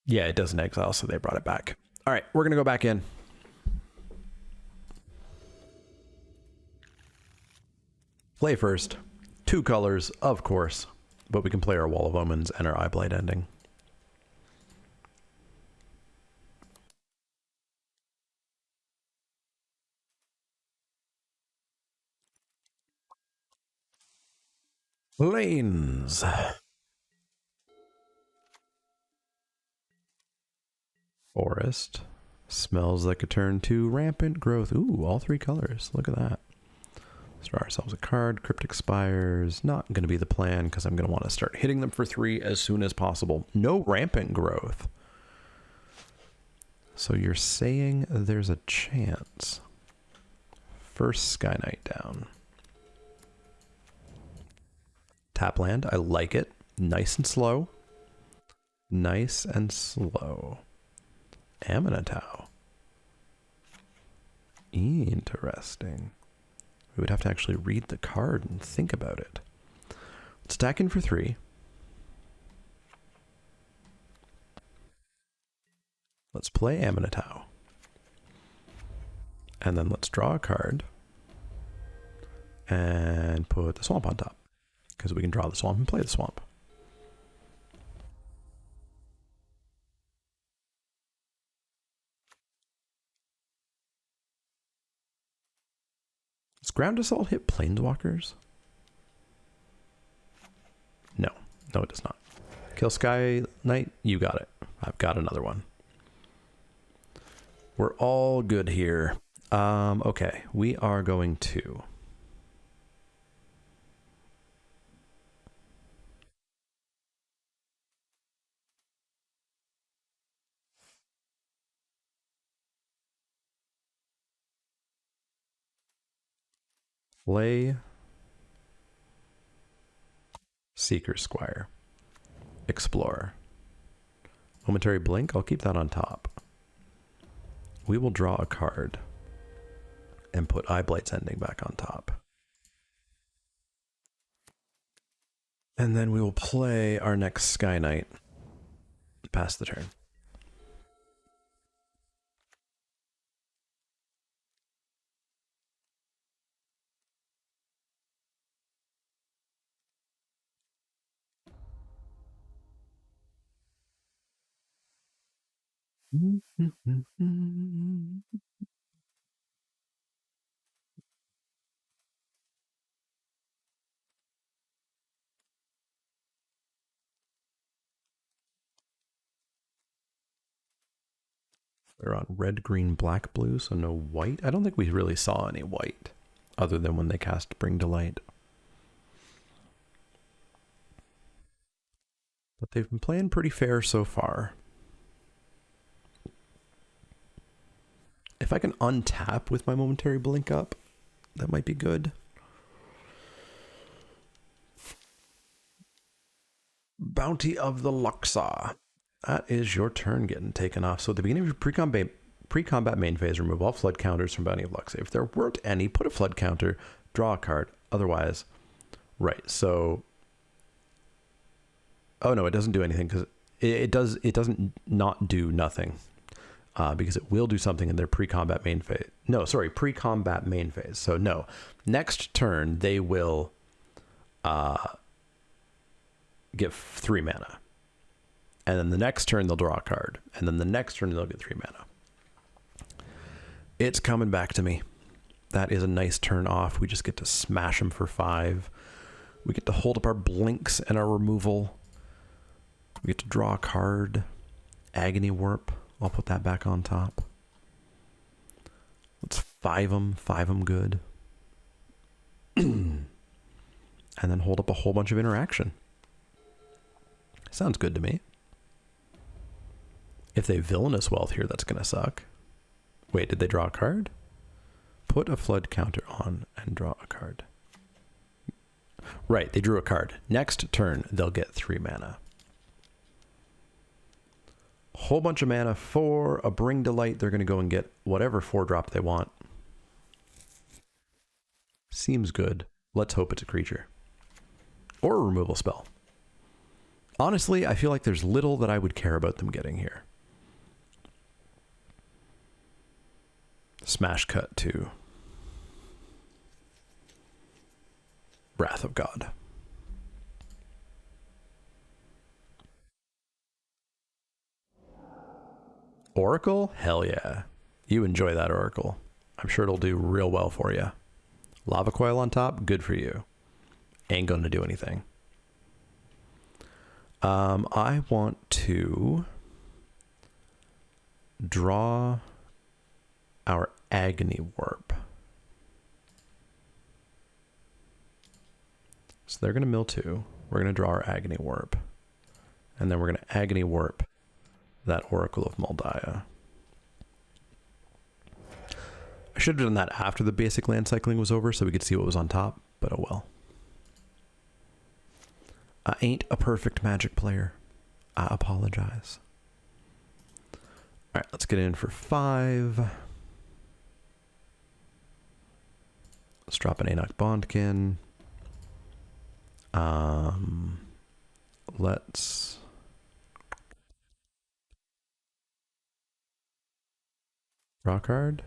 Yeah, it doesn't exile, so they brought it back. All right, we're going to go back in. Play first. 2 colors, of course, but we can play our Wall of Omens and our Eyeblight Ending. Lanes. Forest. Smells like a turn 2 rampant growth. Ooh, all 3 colors. Look at that. Let's draw ourselves a card. Cryptic Spires. Not going to be the plan because I'm going to want to start hitting them for 3 as soon as possible. No rampant growth. So you're saying there's a chance. First Sky Knight down. Tap land. I like it. Nice and slow. Nice and slow. Aminatau. Interesting. We would have to actually read the card and think about it. Let's attack in for 3. Let's play Aminatau. And then let's draw a card. And put the swamp on top. Because we can draw the swamp and play the swamp. Does Ground Assault hit Planeswalkers? No. No, it does not. Kill Sky Knight? You got it. I've got another one. We're all good here. Okay. We are going to... play Seeker Squire. Explorer. Momentary Blink, I'll keep that on top. We will draw a card and put Eyeblight's Ending back on top. And then we will play our next Sky Knight. Pass the turn. They're on red, green, black, blue, so no white. I don't think we really saw any white other than when they cast Bring to Light. But they've been playing pretty fair so far. If I can untap with my Momentary Blink up, that might be good. Bounty of the Luxor. That is your turn getting taken off. So at the beginning of your pre-combat main phase, remove all flood counters from Bounty of Luxor. If there weren't any, put a flood counter, draw a card. Otherwise, right, so... Oh no, it doesn't do anything because it doesn't not do nothing. because it will do something in their pre-combat main phase. No, sorry, pre-combat main phase. So no, next turn they will get 3 mana. And then the next turn they'll draw a card. And then the next turn they'll get 3 mana. It's coming back to me. That is a nice turn off. We just get to smash them for 5. We get to hold up our blinks and our removal. We get to draw a card. Agony Warp. I'll put that back on top. Let's 5 them good. And then hold up a whole bunch of interaction. Sounds good to me. If they Villainous Wealth here, that's going to suck. Wait, did they draw a card? Put a flood counter on and draw a card. Right, they drew a card. Next turn, they'll get 3 mana. Whole bunch of mana for a Bring Delight. They're going to go and get whatever 4-drop they want. Seems good. Let's hope it's a creature. Or a removal spell. Honestly, I feel like there's little that I would care about them getting here. Smash cut to Wrath of God. Oracle? Hell yeah. You enjoy that Oracle. I'm sure it'll do real well for you. Lava Coil on top, good for you. Ain't going to do anything. I want to draw our Agony Warp. So they're going to mill 2. We're going to draw our Agony Warp. And then we're going to Agony Warp that Oracle of Moldiah. I should have done that after the basic land cycling was over so we could see what was on top, but oh well. I ain't a perfect Magic player. I apologize. Alright, let's get in for 5. Let's drop an Anok Bondkin. Let's draw a card.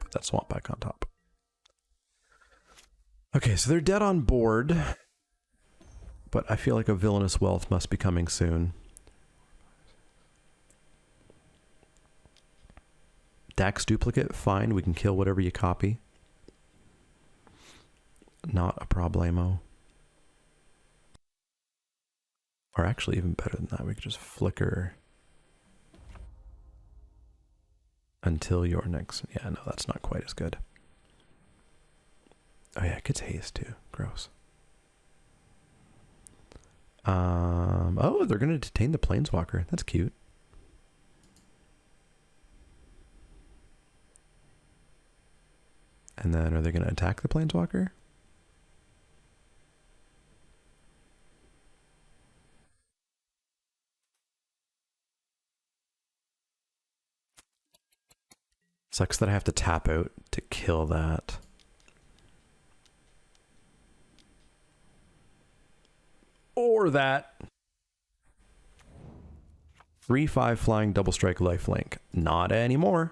Put that swamp back on top. Okay, so they're dead on board. But I feel like a Villainous Wealth must be coming soon. Dax Duplicate, fine. We can kill whatever you copy. Not a problemo. Or actually even better than that, we could just flicker until your next... Yeah, no, that's not quite as good. Oh yeah, it gets haste too. Gross. Oh, they're going to detain the Planeswalker. That's cute. And then are they going to attack the Planeswalker? Sucks that I have to tap out to kill that. Or that. 3/5 flying double strike lifelink. Not anymore.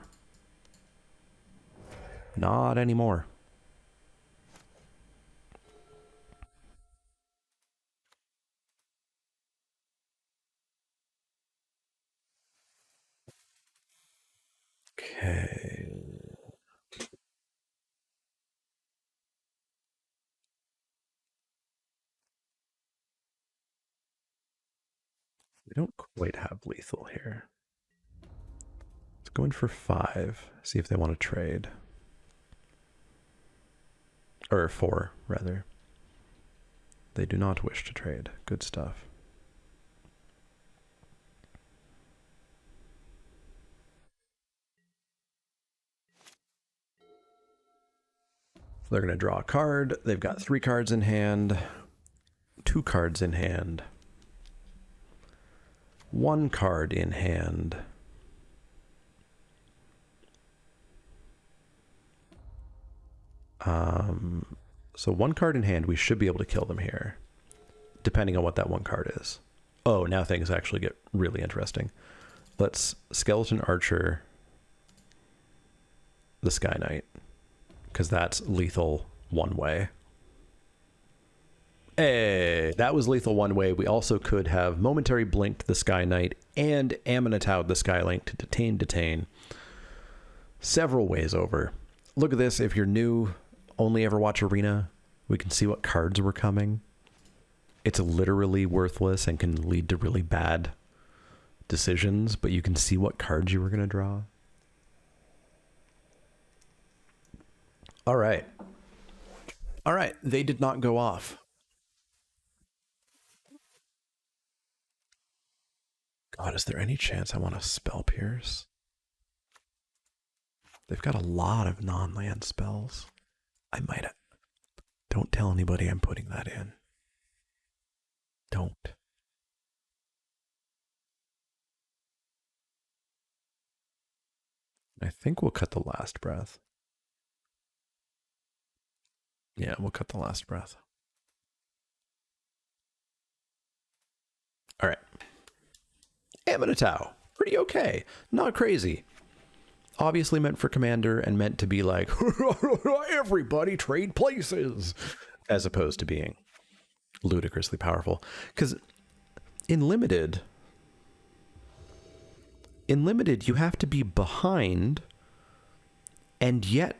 Not anymore. Okay. We don't quite have lethal here. Let's go in for 5. See if they want to trade. Or 4, rather. They do not wish to trade. Good stuff. So they're going to draw a card. They've got 3 cards in hand. 2 cards in hand. 1 card in hand. So 1 card in hand, we should be able to kill them here, depending on what that 1 card is. Oh, now things actually get really interesting. Let's Skeleton Archer the Sky Knight, because that's lethal one way. Hey, that was lethal one way. We also could have momentary blinked the Sky Knight and Aminatowed the Sky Link to detain. Several ways over. Look at this. If you're new, only ever watch Arena, we can see what cards were coming. It's literally worthless and can lead to really bad decisions, but you can see what cards you were going to draw. All right. All right. They did not go off. God, is there any chance I want to Spell Pierce? They've got a lot of non-land spells. I might have. Don't tell anybody I'm putting that in. Don't. I think we'll cut the last breath. Yeah, we'll cut the last breath. All right. Aminatow. Pretty okay. Not crazy. Obviously meant for Commander and meant to be like, everybody trade places, as opposed to being ludicrously powerful. Because in Limited, you have to be behind and yet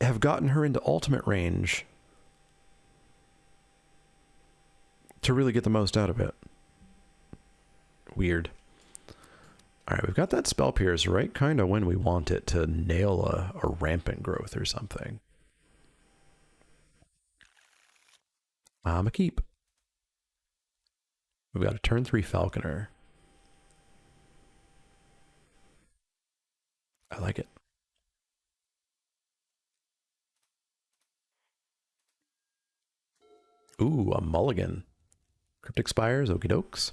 have gotten her into ultimate range to really get the most out of it. Weird. All right, we've got that Spell Pierce right kind of when we want it to nail a rampant growth or something. I'm a keep. We've got a turn 3 Falconer. I like it. Ooh, a mulligan. Cryptic Spires, okie dokes.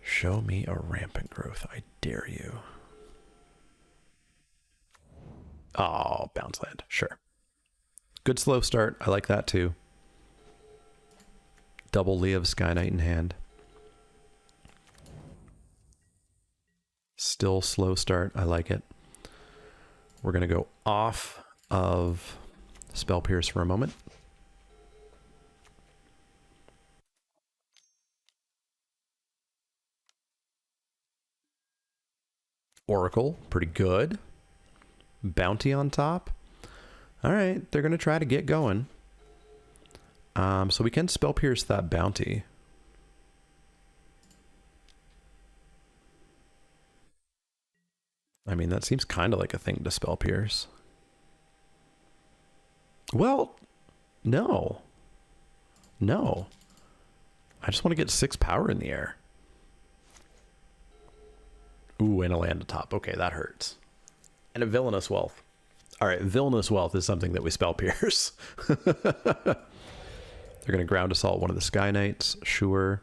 Show me a rampant growth. I dare you. Oh, bounce land. Sure. Good slow start. I like that too. Double Lee of Sky Knight in hand. Still slow start. I like it. We're going to go off of Spell Pierce for a moment. Oracle, pretty good. Bounty on top. All right, they're going to try to get going. So we can Spell Pierce that bounty. I mean, that seems kind of like a thing to Spell Pierce. Well, no. No. I just want to get 6 power in the air. Ooh, and a land atop. Okay, that hurts. And a Villainous Wealth. All right, Villainous Wealth is something that we Spell Pierce. They're going to Ground Assault one of the Sky Knights, sure.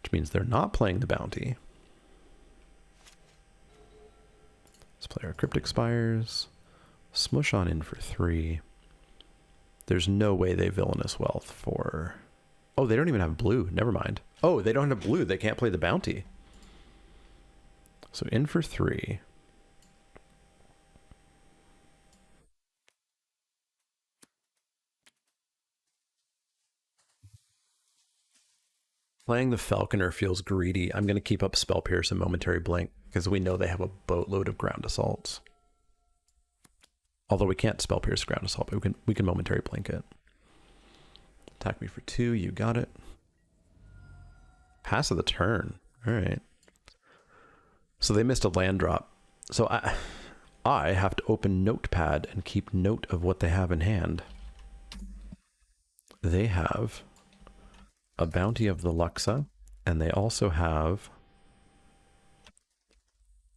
Which means they're not playing the bounty. Let's play our Cryptic Spires. Smush on in for 3. There's no way they Villainous Wealth for... Oh, they don't even have blue. Never mind. Oh, they don't have blue. They can't play the bounty. So in for 3. Playing the Falconer feels greedy. I'm going to keep up Spell Pierce and Momentary Blink because we know they have a boatload of Ground Assaults. Although we can't Spell Pierce Ground Assault, but we can Momentary Blink it. Attack me for 2. You got it. Pass of the turn. All right. So they missed a land drop. So I have to open Notepad and keep note of what they have in hand. They have a Bounty of the Luxa, and they also have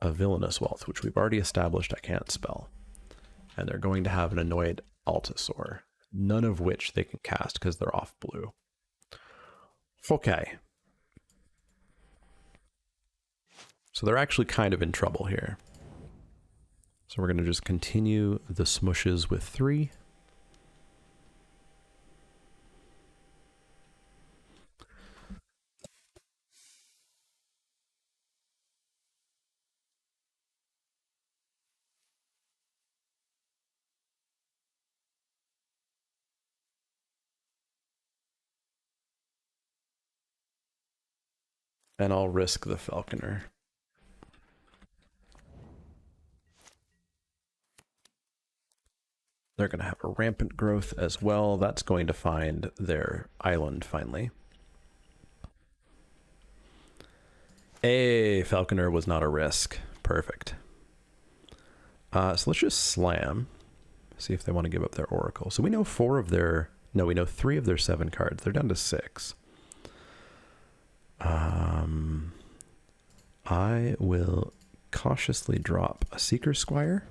a Villainous Wealth, which we've already established I can't spell. And they're going to have an Annoyed Altasaur, none of which they can cast because they're off blue. Okay. So they're actually kind of in trouble here. So we're going to just continue the smushes with 3. And I'll risk the Falconer. They're going to have a rampant growth as well. That's going to find their island finally. A Falconer was not a risk. Perfect. So let's just slam. See if they want to give up their Oracle. So we know 4 of their... No, we know 3 of their 7 cards. They're down to 6. I will cautiously drop a Seeker Squire,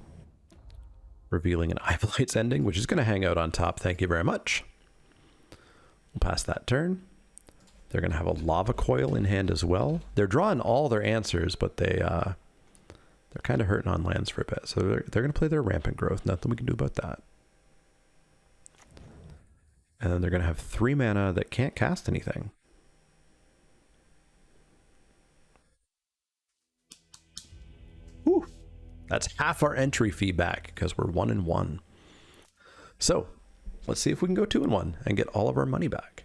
revealing an Eye of Light's ending, which is going to hang out on top. Thank you very much. We'll pass that turn. They're going to have a Lava Coil in hand as well. They're drawing all their answers, but they're kind of hurting on lands for a bit. So they're going to play their Rampant Growth. Nothing we can do about that. And then they're going to have 3 mana that can't cast anything. Whew. That's half our entry fee back because we're 1-1. So let's see if we can go 2-1 and get all of our money back.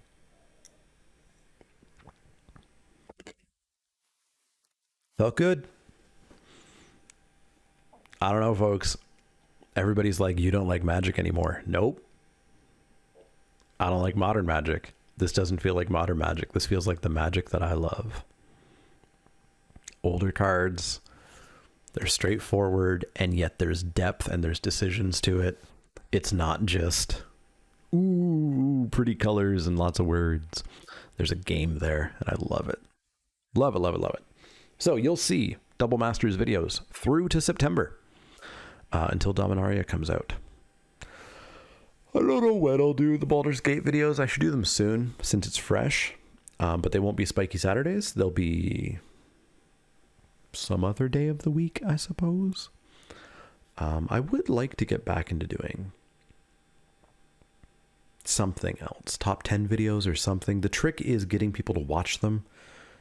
Felt good. I don't know, folks. Everybody's like, you don't like Magic anymore. Nope. I don't like modern Magic. This doesn't feel like modern Magic. This feels like the Magic that I love. Older cards. They're straightforward, and yet there's depth and there's decisions to it. It's not just, ooh, pretty colors and lots of words. There's a game there, and I love it. Love it, love it, love it. So you'll see Double Masters videos through to September until Dominaria comes out. I don't know when I'll do the Baldur's Gate videos. I should do them soon since it's fresh, but they won't be Spiky Saturdays. They'll be some other day of the week, I suppose. I would like to get back into doing something else, top 10 videos or something. The trick is getting people to watch them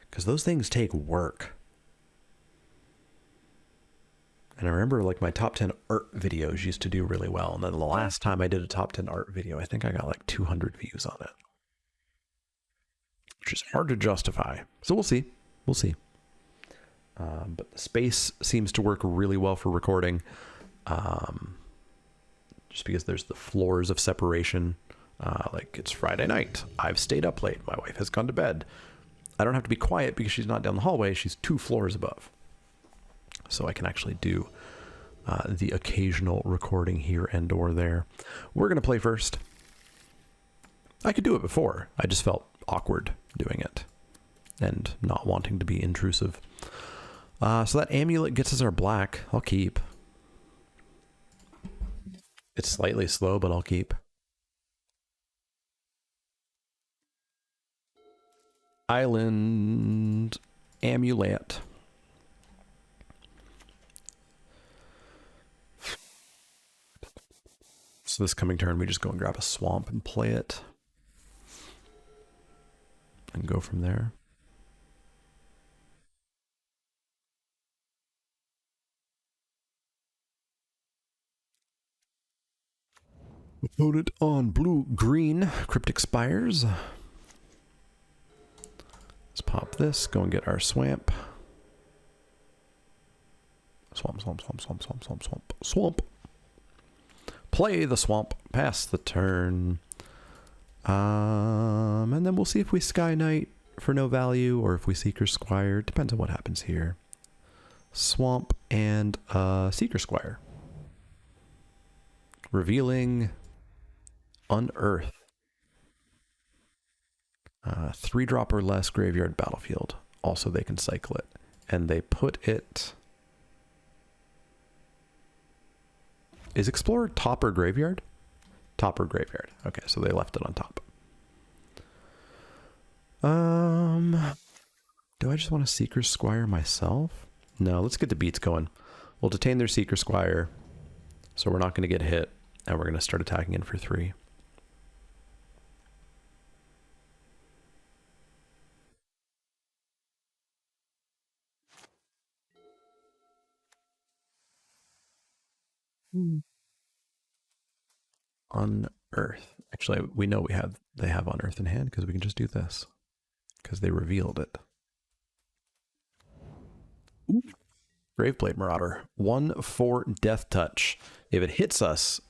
because those things take work. And I remember like my top 10 art videos used to do really well. And then the last time I did a top 10 art video, I think I got like 200 views on it, which is hard to justify. So we'll see. We'll see. But the space seems to work really well for recording, just because there's the floors of separation. Like it's Friday night. I've stayed up late. My wife has gone to bed. I don't have to be quiet because she's not down the hallway. She's 2 floors above. So I can actually do the occasional recording here and or there. We're going to play first. I could do it before. I just felt awkward doing it and not wanting to be intrusive. So that amulet gets us our black. I'll keep. It's slightly slow, but I'll keep. Island amulet. So this coming turn, we just go and grab a swamp and play it. And go from there. Opponent on blue-green. Cryptic Spires. Let's pop this. Go and get our swamp. Swamp, swamp, swamp, swamp, swamp, swamp, swamp, swamp. Play the swamp. Pass the turn. And then we'll see if we Sky Knight for no value or if we Seeker Squire. Depends on what happens here. Swamp and Seeker Squire. Revealing Unearth. 3-drop or less graveyard battlefield. Also, they can cycle it. And they put it... Is Explorer top or graveyard? Top or graveyard. Okay, so they left it on top. Do I just want to Seeker Squire myself? No, let's get the beats going. We'll detain their Seeker Squire, so we're not going to get hit, and we're going to start attacking in for 3. Unearth. Actually, we know they have Unearth in hand because we can just do this because they revealed it. Ooh. Graveblade Marauder. 1/4 Death Touch. If it hits us,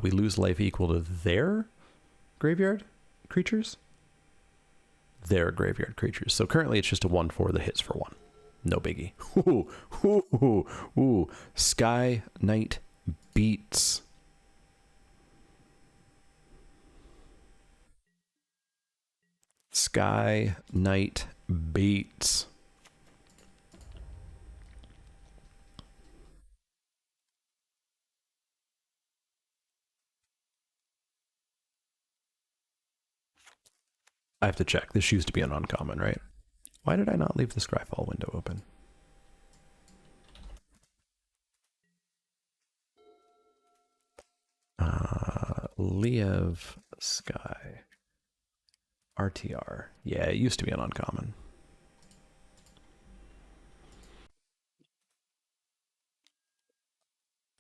we lose life equal to their graveyard creatures. Their graveyard creatures. So currently it's just a 1/4 that hits for 1. No biggie. Ooh, ooh, ooh, ooh. Sky Knight Beats. Sky Knight Beats. I have to check. This used to be an uncommon, right? Why did I not leave the Scryfall window open? Liev Sky. RTR. Yeah, it used to be an uncommon.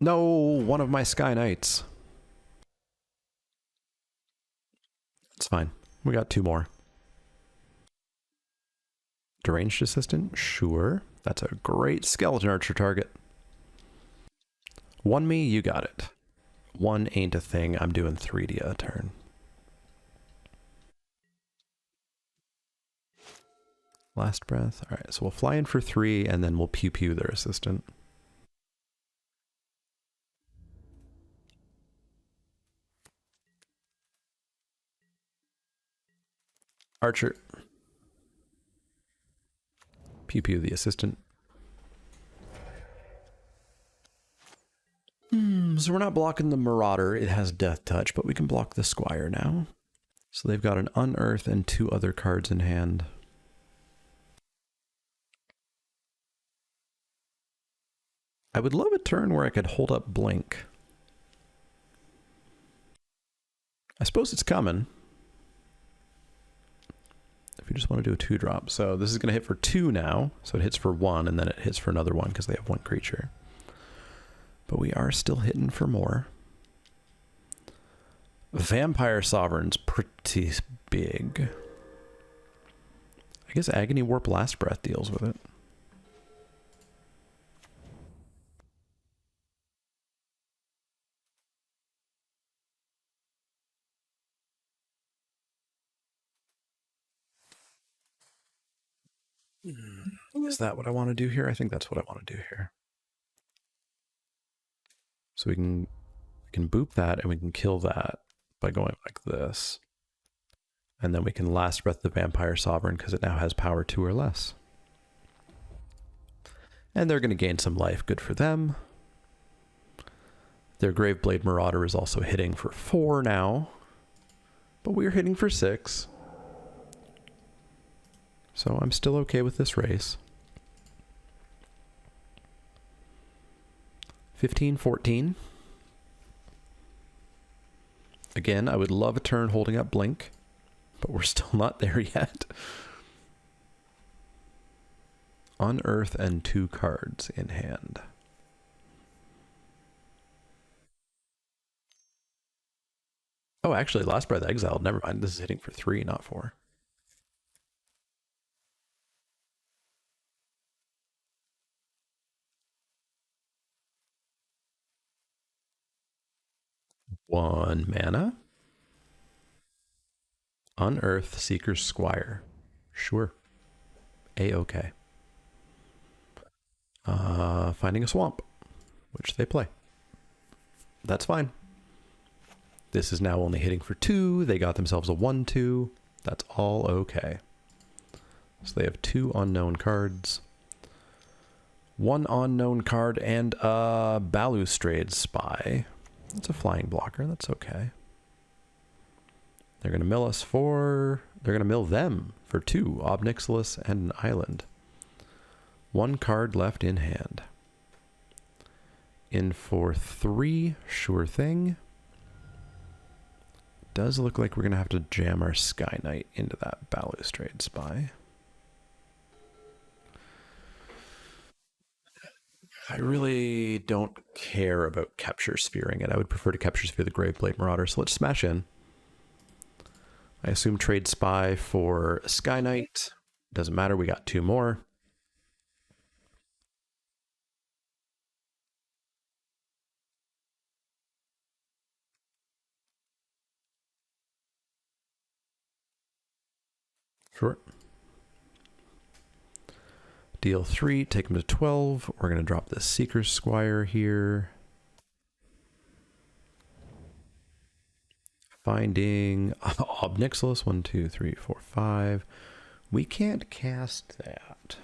No, one of my Sky Knights. It's fine. We got 2 more. Deranged Assistant? Sure. That's a great Skeleton Archer target. 1 me, you got it. 1 ain't a thing. I'm doing 3D a turn. Last breath. All right, so we'll fly in for 3, and then we'll pew pew their assistant. Archer. Pew pew the assistant. So we're not blocking the Marauder. It has Death Touch, but we can block the Squire now. So they've got an Unearth and 2 other cards in hand. I would love a turn where I could hold up Blink. I suppose it's coming. If you just want to do a 2-drop. So this is going to hit for 2 now. So it hits for 1, and then it hits for another 1 because they have 1 creature. But we are still hitting for more. Vampire Sovereign's pretty big. I guess Agony Warp Last Breath deals with it. Is that what I want to do here? I think that's what I want to do here. So we can boop that and we can kill that by going like this. And then we can Last Breath the Vampire Sovereign because it now has power 2 or less. And they're going to gain some life. Good for them. Their Graveblade Marauder is also hitting for 4 now. But we're hitting for 6. So I'm still okay with this race. 15, 14. Again, I would love a turn holding up Blink, but we're still not there yet. Unearth and 2 cards in hand. Oh, actually, Last Breath exiled. Never mind. This is hitting for 3, not 4. One mana. Unearth Seeker's Squire. Sure. A-okay. Finding a swamp, which they play. That's fine. This is now only hitting for 2. They got themselves a 1/2. That's all okay. So they have 2 unknown cards. 1 unknown card and a Balustrade Spy. That's a flying blocker. That's okay. They're going to mill us for... They're going to mill them for 2. Ob Nixilis and an island. 1 card left in hand. In for 3. Sure thing. Does look like we're going to have to jam our Sky Knight into that Balustrade Spy. I really don't care about Capture Sphering it. I would prefer to Capture Sphere the Graveblade Marauder, so let's smash in. I assume trade Spy for Sky Knight. Doesn't matter, we got 2 more. Sure. Deal 3, take him to 12. We're going to drop the Seeker's Squire here. Finding Obnixilis, 1, 2, 3, 4, 5. We can't cast that.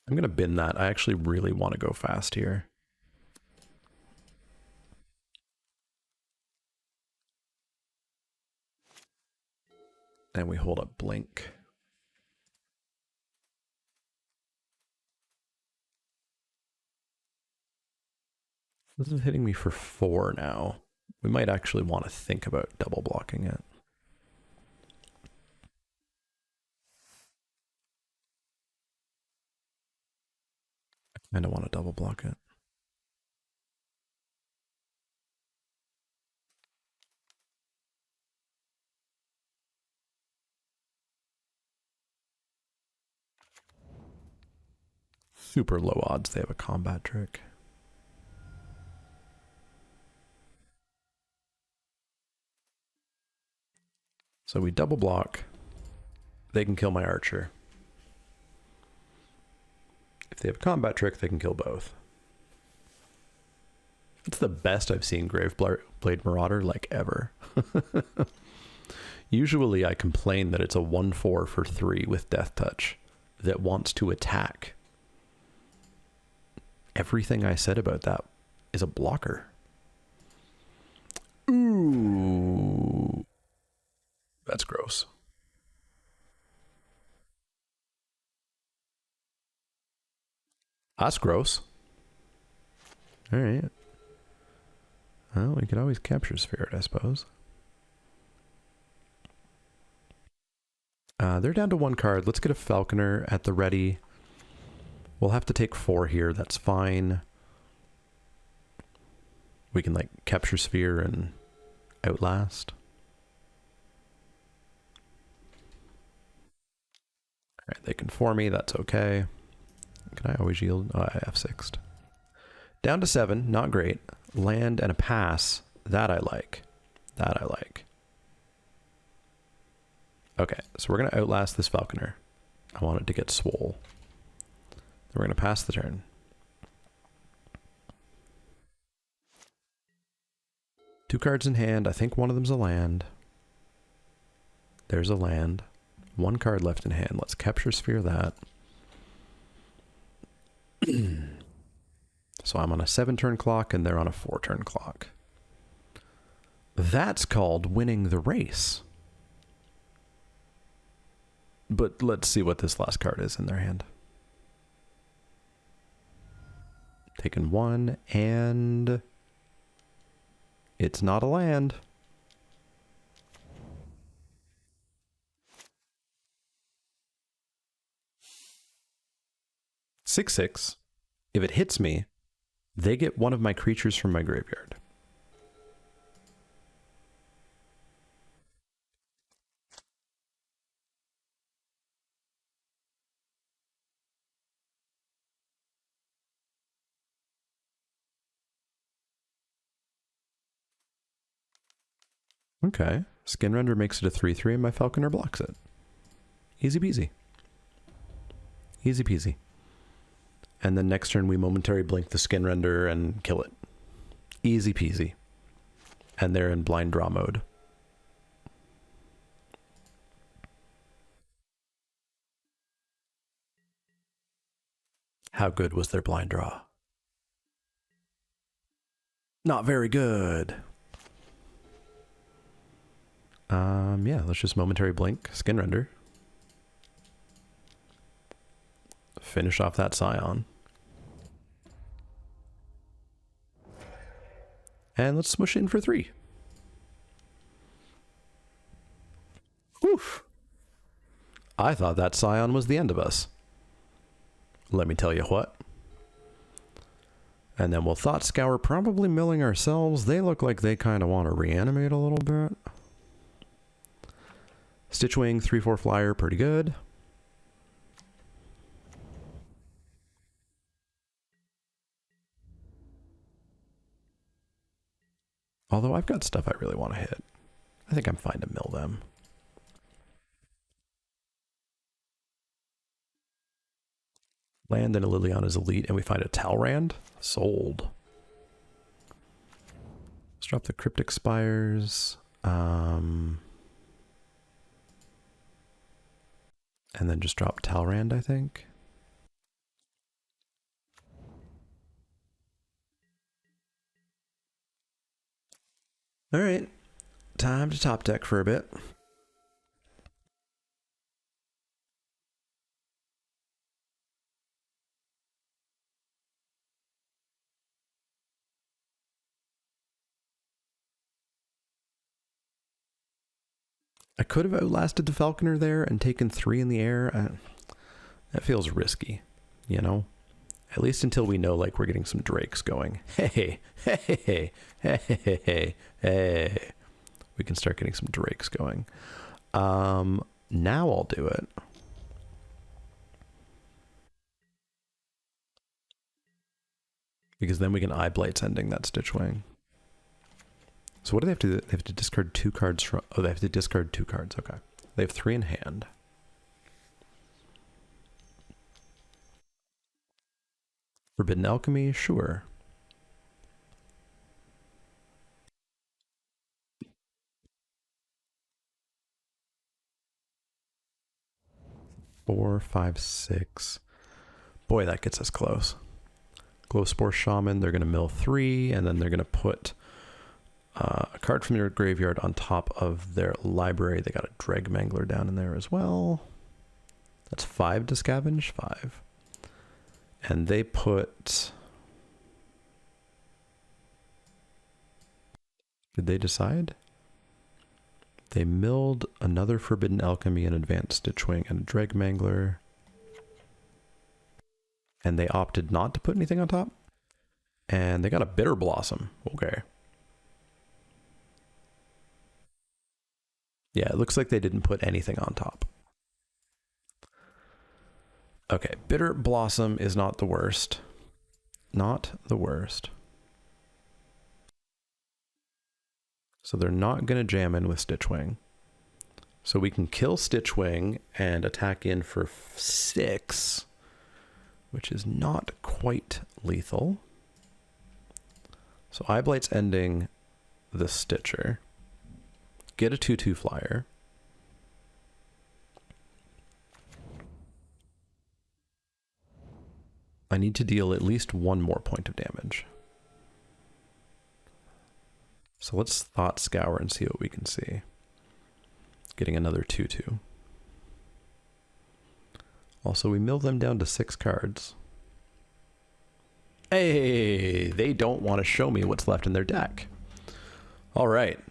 I'm going to bin that. I actually really want to go fast here. And we hold up Blink. This is hitting me for 4 now. We might actually want to think about double blocking it. I don't want to double block it. Super low odds they have a combat trick. So we double block. They can kill my archer. If they have a combat trick, they can kill both. It's the best I've seen Graveblade Marauder like ever. Usually I complain that it's a 1/4 for 3 with Death Touch that wants to attack. Everything I said about that is a blocker. Ooh. That's gross. That's gross. All right. Well, we could always capture Spirit, I suppose. They're down to 1 card. Let's get a Falconer at the ready. We'll have to take 4 here. That's fine. We can, like, capture Sphere and Outlast. Alright, they can 4 me. That's okay. Can I always yield? Oh, I F6'd. Down to 7. Not great. Land and a pass. That I like. That I like. Okay, so we're going to Outlast this Falconer. I want it to get swole. Then we're going to pass the turn. Two cards in hand. I think one of them's a land. There's a land. 1 card left in hand. Let's capture Sphere that. So I'm on a 7-turn clock and they're on a 4-turn clock. That's called winning the race. But let's see what this last card is in their hand. Taking 1, and it's not a land. Six, 6. If it hits me, they get one of my creatures from my graveyard. Okay. Skinrender makes it a 3/3 and my Falconer blocks it. Easy peasy. Easy peasy. And then next turn we momentary blink the Skinrender and kill it. Easy peasy. And they're in blind draw mode. How good was their blind draw? Not very good. Yeah, let's just momentary blink, Skinrender. Finish off that Scion. And let's smush in for 3. Oof. I thought that Scion was the end of us. Let me tell you what. And then we'll Thought Scour, probably milling ourselves. They look like they kind of want to reanimate a little bit. Stitchwing, 3/4 flyer, pretty good. Although I've got stuff I really want to hit. I think I'm fine to mill them. Land and a Liliana's Elite, and we find a Talrand. Sold. Let's drop the Cryptic Spires. And then just drop Talrand, I think. All right. Time to top deck for a bit. I could have outlasted the Falconer there and taken 3 in the air. That feels risky, you know? At least until we know, like, we're getting some Drakes going. Hey, hey, hey, hey, hey, hey, hey. We can start getting some Drakes going. Now I'll do it. Because then we can Eye Blights ending that Stitchwing. So what do they have to do? They have to discard 2 cards from... Oh, they have to discard 2 cards. Okay. They have 3 in hand. Forbidden Alchemy? Sure. Four, 5, 6. Boy, that gets us close. Glowspore Shaman, they're going to mill 3, and then they're going to put a card from their graveyard on top of their library. They got a Dreg Mangler down in there as well. That's 5 to scavenge, 5. And they put... Did they decide? They milled another Forbidden Alchemy, an Advanced Stitchwing, and a Dreg Mangler. And they opted not to put anything on top. And they got a Bitter Blossom. Okay. Yeah, it looks like they didn't put anything on top. Okay, Bitter Blossom is not the worst. Not the worst. So they're not going to jam in with Stitchwing. So we can kill Stitchwing and attack in for 6, which is not quite lethal. So Eye Blight's ending the Stitcher. Get a 2/2 flyer. I need to deal at least 1 more point of damage. So let's Thought Scour and see what we can see. Getting another 2/2. Also, we mill them down to 6 cards. Hey, they don't want to show me what's left in their deck. All right.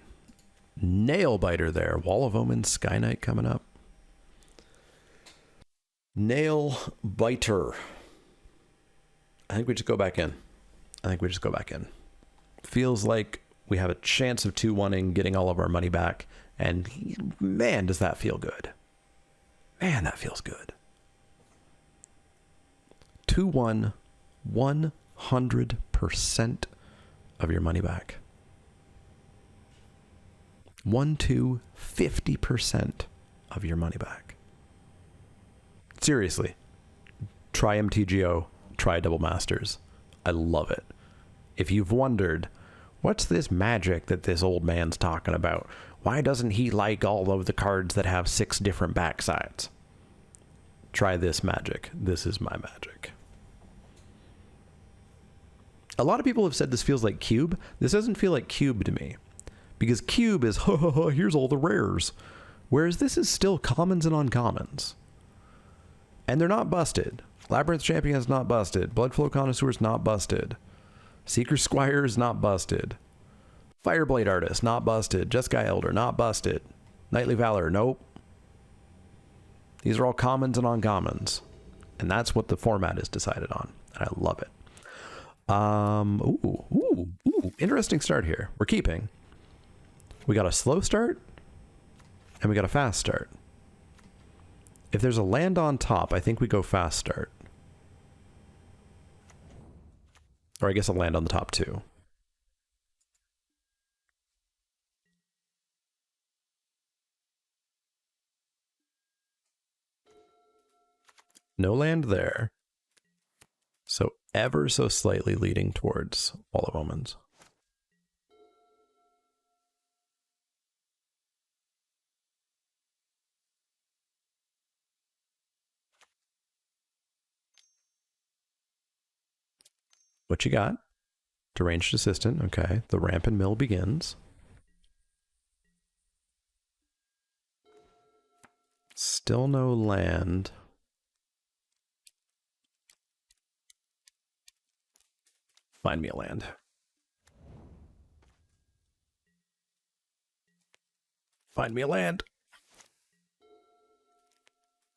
Nail Biter there. Wall of Omen, Sky Knight coming up. Nail Biter. I think we just go back in. Feels like we have a chance of 2-1ing, getting all of our money back. And man, does that feel good. Man, that feels good. 2-1, 100% of your money back. 1-2, 50% of your money back. Seriously, try MTGO, try Double Masters. I love it. If you've wondered, what's this magic that this old man's talking about? Why doesn't he like all of the cards that have 6 different backsides? Try this magic. This is my magic. A lot of people have said this feels like Cube. This doesn't feel like Cube to me. Because Cube is, here's all the rares. Whereas this is still commons and uncommons. And they're not busted. Labyrinth Champion is not busted. Bloodflow Connoisseur is not busted. Seeker Squire is not busted. Fireblade Artist, not busted. Jeskai Elder, not busted. Knightly Valor, nope. These are all commons and uncommons. And that's what the format is decided on. And I love it. Ooh, interesting start here. We're keeping. We got a slow start, and we got a fast start. If there's a land on top, I think we go fast start. Or I guess a land on the top too. No land there. So ever so slightly leading towards Wall of Omens. What you got? Deranged Assistant. Okay. The ramp and mill begins. Still no land. Find me a land. Find me a land.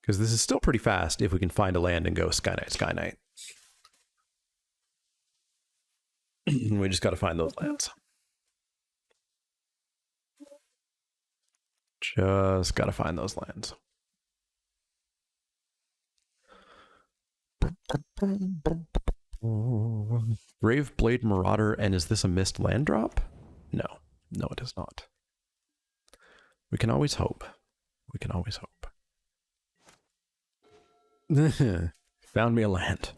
Because this is still pretty fast if we can find a land and go Sky Knight, Sky Knight. We just got to find those lands. Just got to find those lands. Brave Blade Marauder, and is this a missed land drop? No. No, it is not. We can always hope. We can always hope. Found me a land.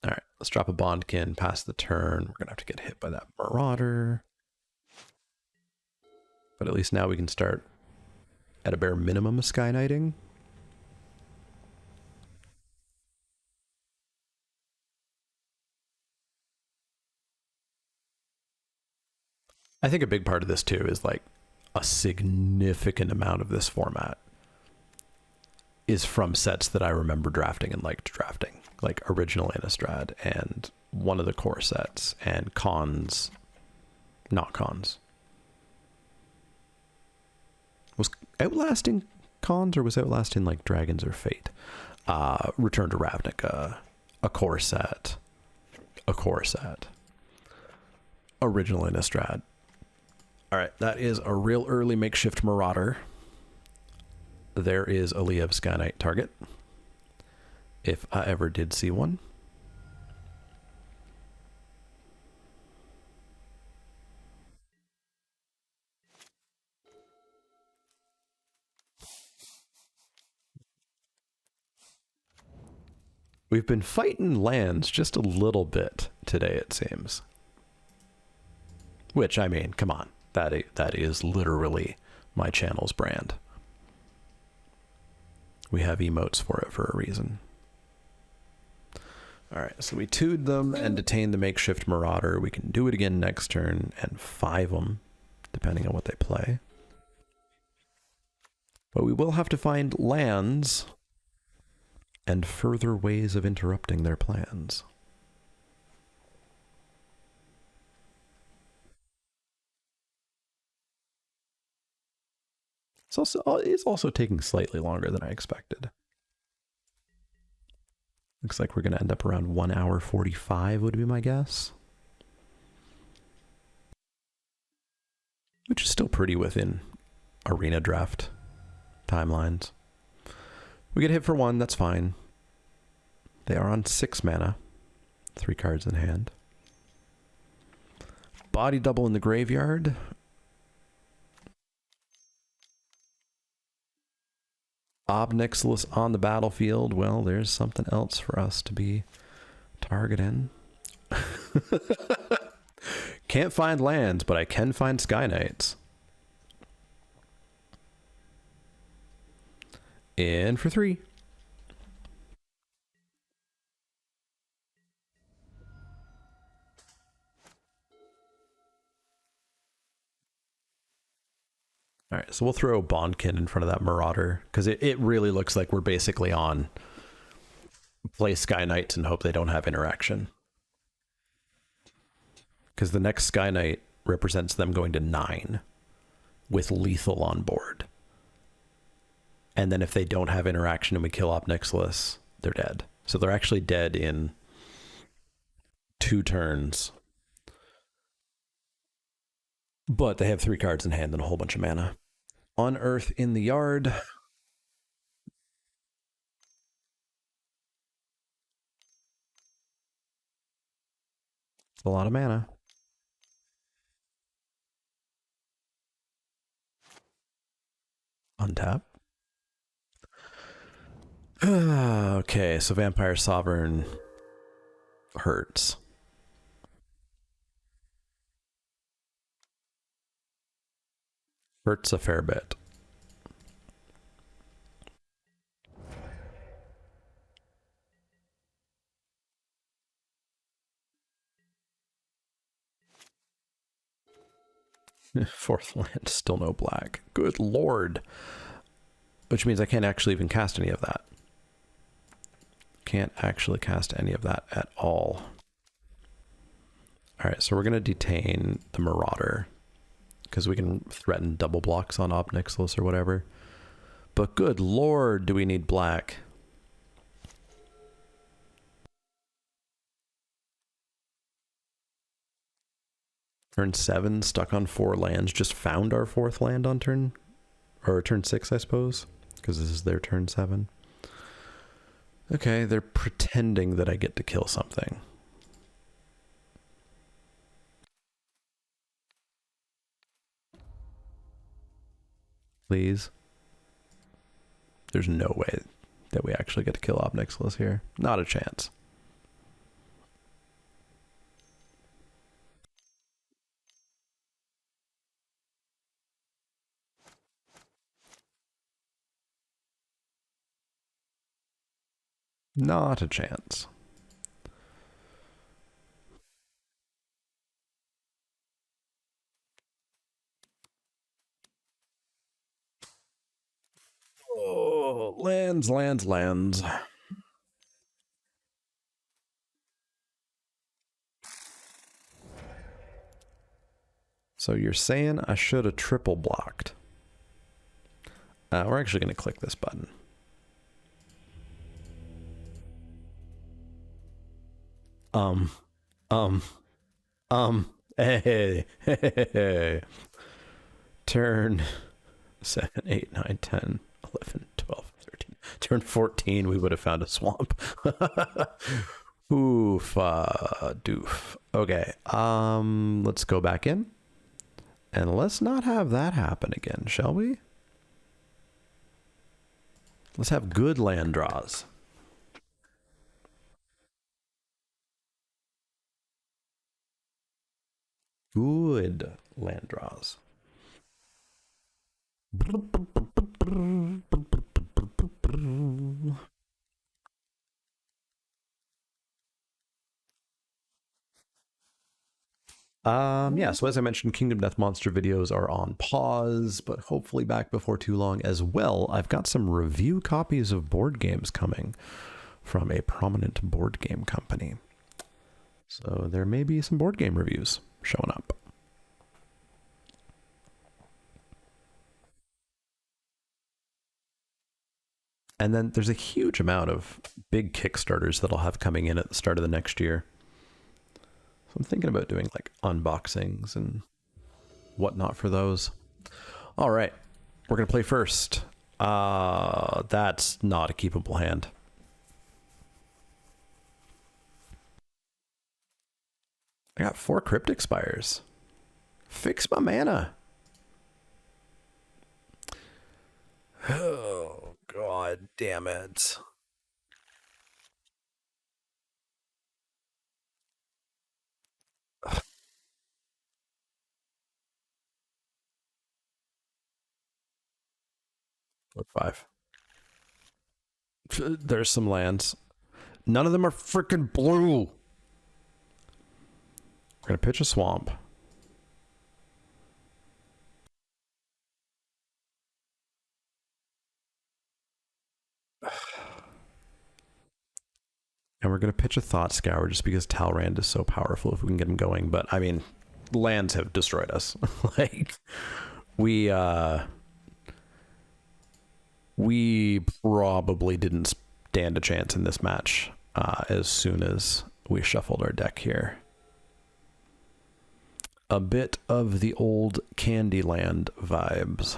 Alright, let's drop a Bondkin, pass the turn. We're going to have to get hit by that Marauder. But at least now we can start at a bare minimum of Sky Knighting. I think a big part of this too is like a significant amount of this format is from sets that I remember drafting and liked drafting, like original Innistrad and one of the core sets and cons, not cons. Was Outlasting cons or was Outlasting like Dragons or Fate? Return to Ravnica, a core set, original Innistrad. All right, that is a real early makeshift Marauder. There is a Liev Sky Knight target, if I ever did see one. We've been fighting lands just a little bit today, it seems. Which, I mean, come on. That is literally my channel's brand. We have emotes for it for a reason. Alright, so we 2'd them and detained the makeshift Marauder. We can do it again next turn and 5 them, depending on what they play. But we will have to find lands and further ways of interrupting their plans. It's also taking slightly longer than I expected. Looks like we're going to end up around 1 hour 45 would be my guess. Which is still pretty within arena draft timelines. We get hit for 1, that's fine. They are on 6 mana. 3 cards in hand. Body double in the graveyard. Obnixilis on the battlefield. Well, there's something else for us to be targeting. Can't find lands, but I can find Sky Knights. In for 3. All right, so we'll throw Bondkin in front of that Marauder because it really looks like we're basically on play Sky Knights and hope they don't have interaction. Because the next Sky Knight represents them going to 9 with lethal on board. And then if they don't have interaction and we kill Obnixilis, they're dead. So they're actually dead in 2 turns. But they have 3 cards in hand and a whole bunch of mana. Unearth in the yard. It's a lot of mana. Untap. Okay, so Vampire Sovereign hurts. Hurts a fair bit. Fourth land, still no black. Good lord. Which means I can't actually even cast any of that. Can't actually cast any of that at all. Alright, so we're going to detain the Marauder. Because we can threaten double blocks on Ob Nixilis or whatever. But good lord, do we need black? Turn 7, stuck on 4 lands, just found our 4th land on turn... Or turn 6, I suppose. Because this is their turn 7. Okay, they're pretending that I get to kill something. Please. There's no way that we actually get to kill Ob Nixilis here. Not a chance. Not a chance. Oh, lands, lands, lands. So you're saying I should have triple blocked. We're actually going to click this button. Hey, hey, hey. Turn 7, 8, 9, 10, 11, 12, 13. Turn 14, we would have found a swamp. Oof, doof. Okay, let's go back in. And let's not have that happen again, shall we? Let's have good land draws. Good land draws. Yeah, so as I mentioned, Kingdom Death Monster videos are on pause, but hopefully back before too long as well. I've got some review copies of board games coming from a prominent board game company. So there may be some board game reviews showing up. And then there's a huge amount of big Kickstarters that I'll have coming in at the start of the next year. So I'm thinking about doing like unboxings and whatnot for those. All right, we're going to play first. That's not a keepable hand. I got 4 Cryptic Spires. Fix my mana. Oh, god damn it. Look, 5. There's some lands. None of them are freaking blue. We're going to pitch a swamp. And we're going to pitch a Thought Scour just because Talrand is so powerful if we can get him going. But, I mean, lands have destroyed us. Like, we probably didn't stand a chance in this match as soon as we shuffled our deck here. A bit of the old Candyland vibes.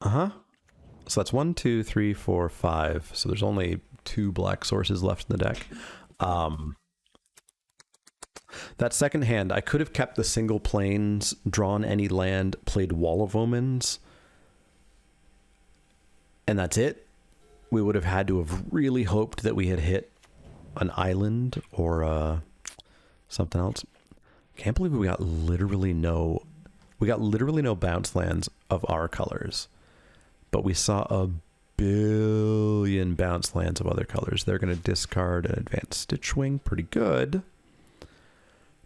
Uh-huh. So that's 1, 2, 3, 4, 5. So there's only 2 black sources left in the deck. That second hand, I could have kept the single planes, drawn any land, played Wall of Omens, and that's it. We would have had to have really hoped that we had hit an island or something else. Can't believe we got literally no bounce lands of our colors, but we saw a billion bounce lands of other colors. They're going to discard an advanced Stitchwing. Pretty good.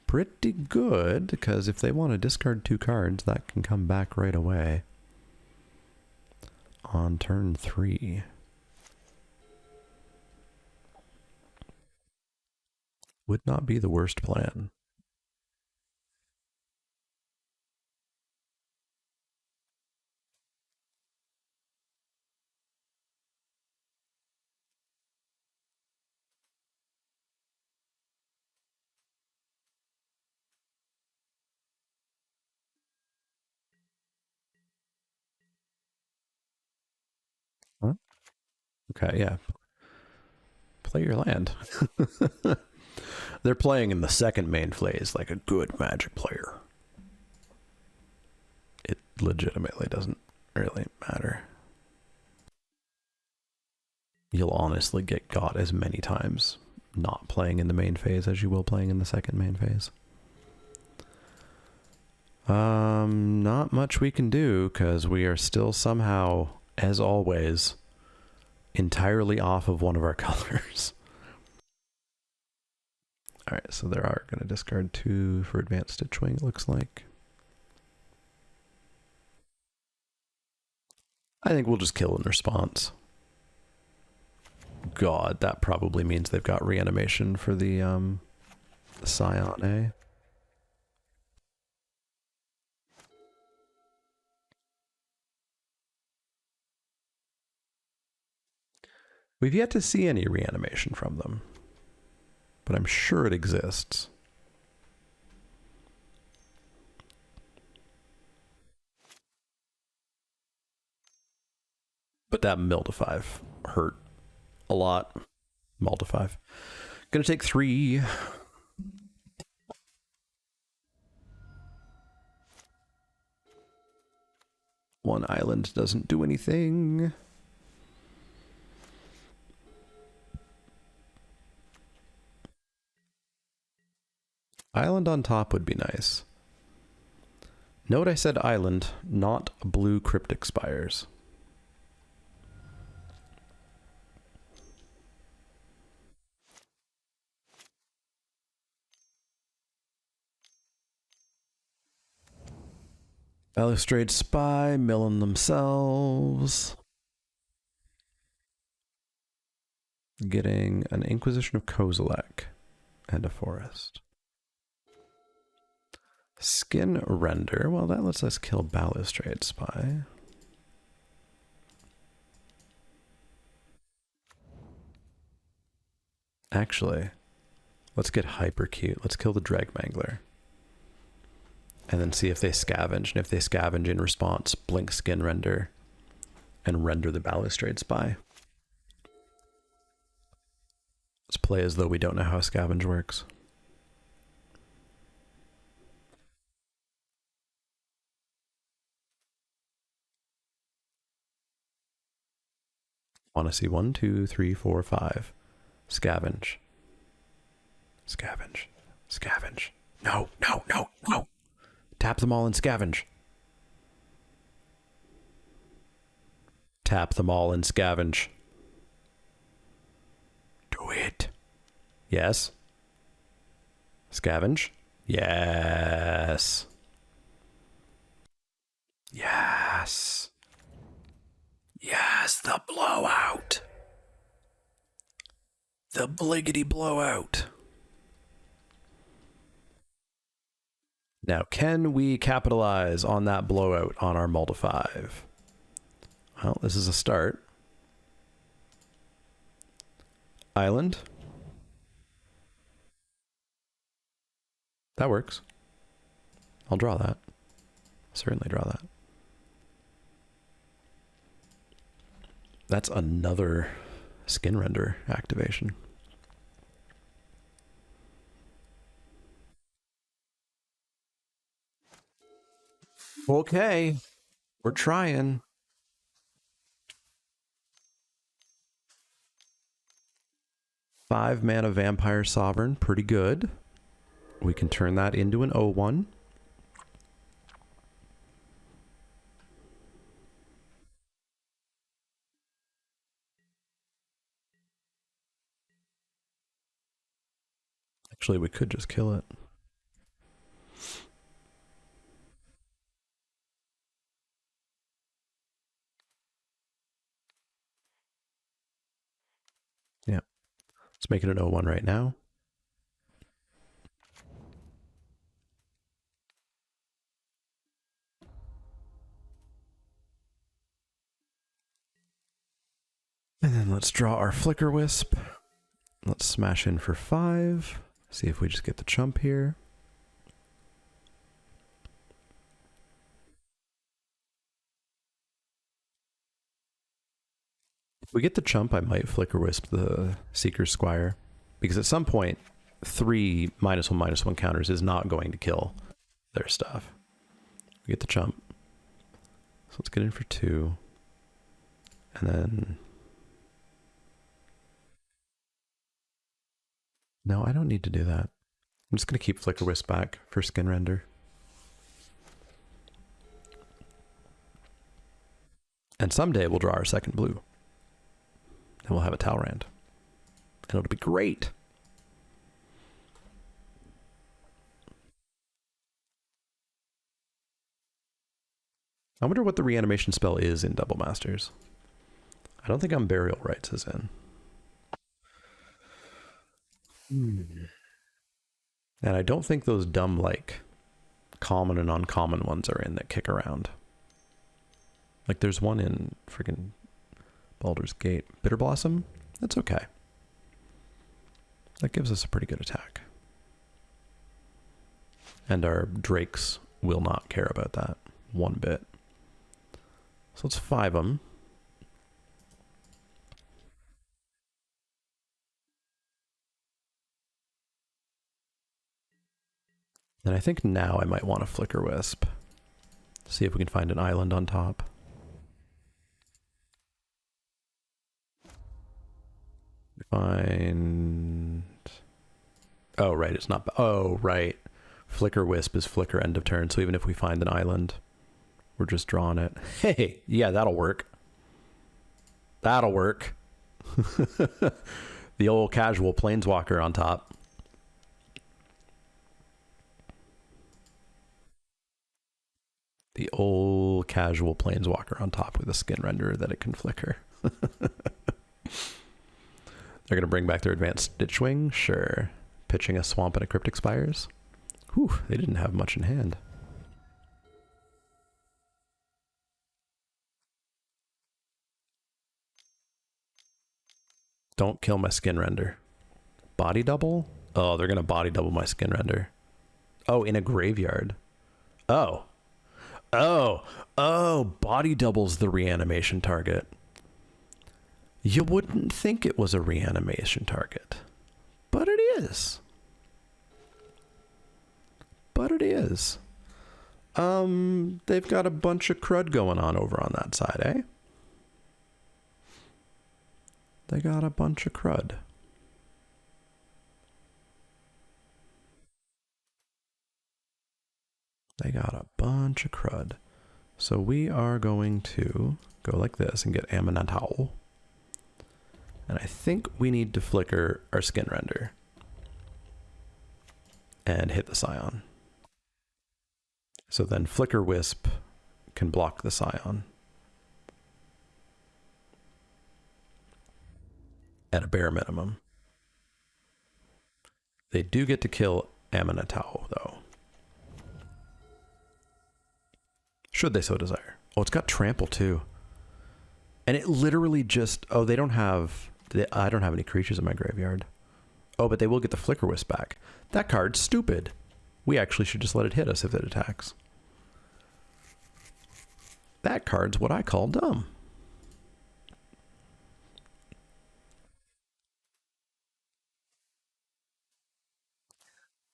Pretty good, because if they want to discard 2 cards, that can come back right away on turn 3. Would not be the worst plan. Huh? Okay, yeah. Play your land. They're playing in the second main phase like a good Magic player. It legitimately doesn't really matter. You'll honestly get got as many times not playing in the main phase as you will playing in the second main phase. Not much we can do because we are still somehow, as always, entirely off of one of our colors. Alright, so they are going to discard 2 for advanced Stitchwing, it looks like. I think we'll just kill in response. God, that probably means they've got reanimation for the Scion, eh? We've yet to see any reanimation from them, but I'm sure it exists. But that mill to 5 hurt a lot. Mill to 5. Gonna take 3. One island doesn't do anything. Island on top would be nice. Note I said island, not blue cryptic spires. Balustrade Spy, milling themselves. Getting an Inquisition of Kozilek and a forest. Skin Render. Well, that lets us kill Balustrade Spy. Actually, let's get hyper cute. Let's kill the Dreg Mangler. And then see if they scavenge. And if they scavenge in response, blink Skin Render and render the Balustrade Spy. Let's play as though we don't know how scavenge works. Want to see 1, 2, 3, 4, 5. Scavenge. Scavenge. Scavenge. No, no, no, no. Tap them all and scavenge. Tap them all and scavenge. Do it. Yes. Scavenge. Yes. Yes. Yes, the blowout. The bliggity blowout. Now, can we capitalize on that blowout on our mull to 5? Well, this is a start. Island. That works. I'll draw that. Certainly draw that. That's another Skin Render activation. Okay, we're trying. 5 mana Vampire Sovereign, pretty good. We can turn that into an 0-1. Actually, we could just kill it. Yeah. Let's make it an 0-1 right now. And then let's draw our Flicker Wisp. Let's smash in for 5. See if we just get the chump here. If we get the chump, I might Flicker Wisp the Seeker Squire. Because at some point, 3 -1/-1 counters is not going to kill their stuff. We get the chump. So let's get in for 2. And then... No, I don't need to do that. I'm just going to keep Flicker Wisp back for Skin Render. And someday we'll draw our second blue. And we'll have a Talrand. And it'll be great. I wonder what the reanimation spell is in Double Masters. I don't think Unburial Rites is in. And I don't think those dumb, like, common and uncommon ones are in that kick around. Like, there's one in freaking Baldur's Gate. Bitter Blossom? That's okay. That gives us a pretty good attack. And our Drakes will not care about that one bit. So let's 5 them. And I think now I might want a Flicker Wisp. See if we can find an island on top. Find... Oh, right, it's not... Oh, right. Flicker Wisp is Flicker end of turn, so even if we find an island, we're just drawing it. Hey, yeah, that'll work. That'll work. The old casual Planeswalker on top. The old casual Planeswalker on top with a Skin Renderer that it can flicker. They're going to bring back their advanced Ditchwing? Sure. Pitching a Swamp and a Cryptic Spires? Whew, they didn't have much in hand. Don't kill my Skin Render. Body double? Oh, they're going to body double my Skin Render. Oh, in a graveyard. Oh. Oh, body doubles the reanimation target. You wouldn't think it was a reanimation target, but it is. But it is. They've got a bunch of crud going on over on that side, eh? They got a bunch of crud. They got a bunch of crud. So we are going to go like this and get Amanatau. And I think we need to flicker our Skin Render. And hit the Scion. So then Flicker Wisp can block the Scion. At a bare minimum. They do get to kill Amanatau, though. Should they so desire. Oh, it's got Trample, too. And it literally just... Oh, they don't have... I don't have any creatures in my graveyard. Oh, but they will get the Flicker Wisp back. That card's stupid. We actually should just let it hit us if it attacks. That card's what I call dumb.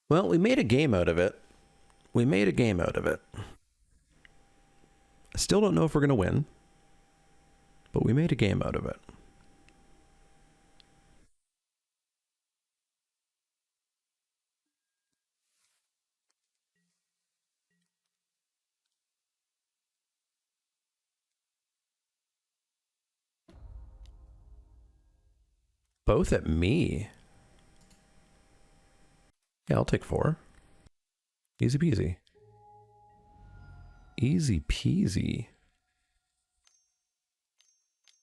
Well, we made a game out of it. We made a game out of it. Still don't know if we're going to win, but we made a game out of it. Both at me. Yeah, I'll take 4. Easy peasy. Easy peasy.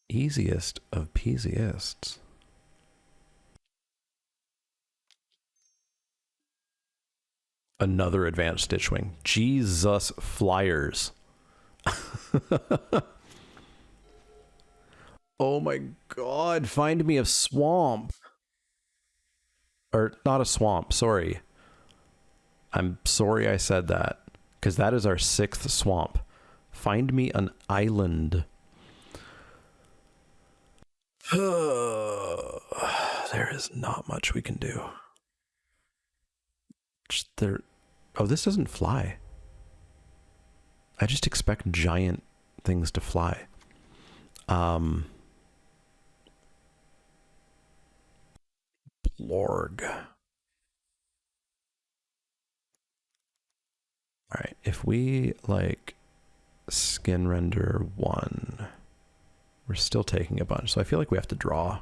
Easiest of peasyists. Another advanced Stitchwing. Jesus flyers. Oh my god, find me a swamp. Or not a swamp, sorry. I'm sorry I said that, because that is our 6th swamp. Find me an island. There is not much we can do. There. Oh, this doesn't fly. I just expect giant things to fly. Blorg. All right, if we like skin render 1, we're still taking a bunch, so I feel like we have to draw.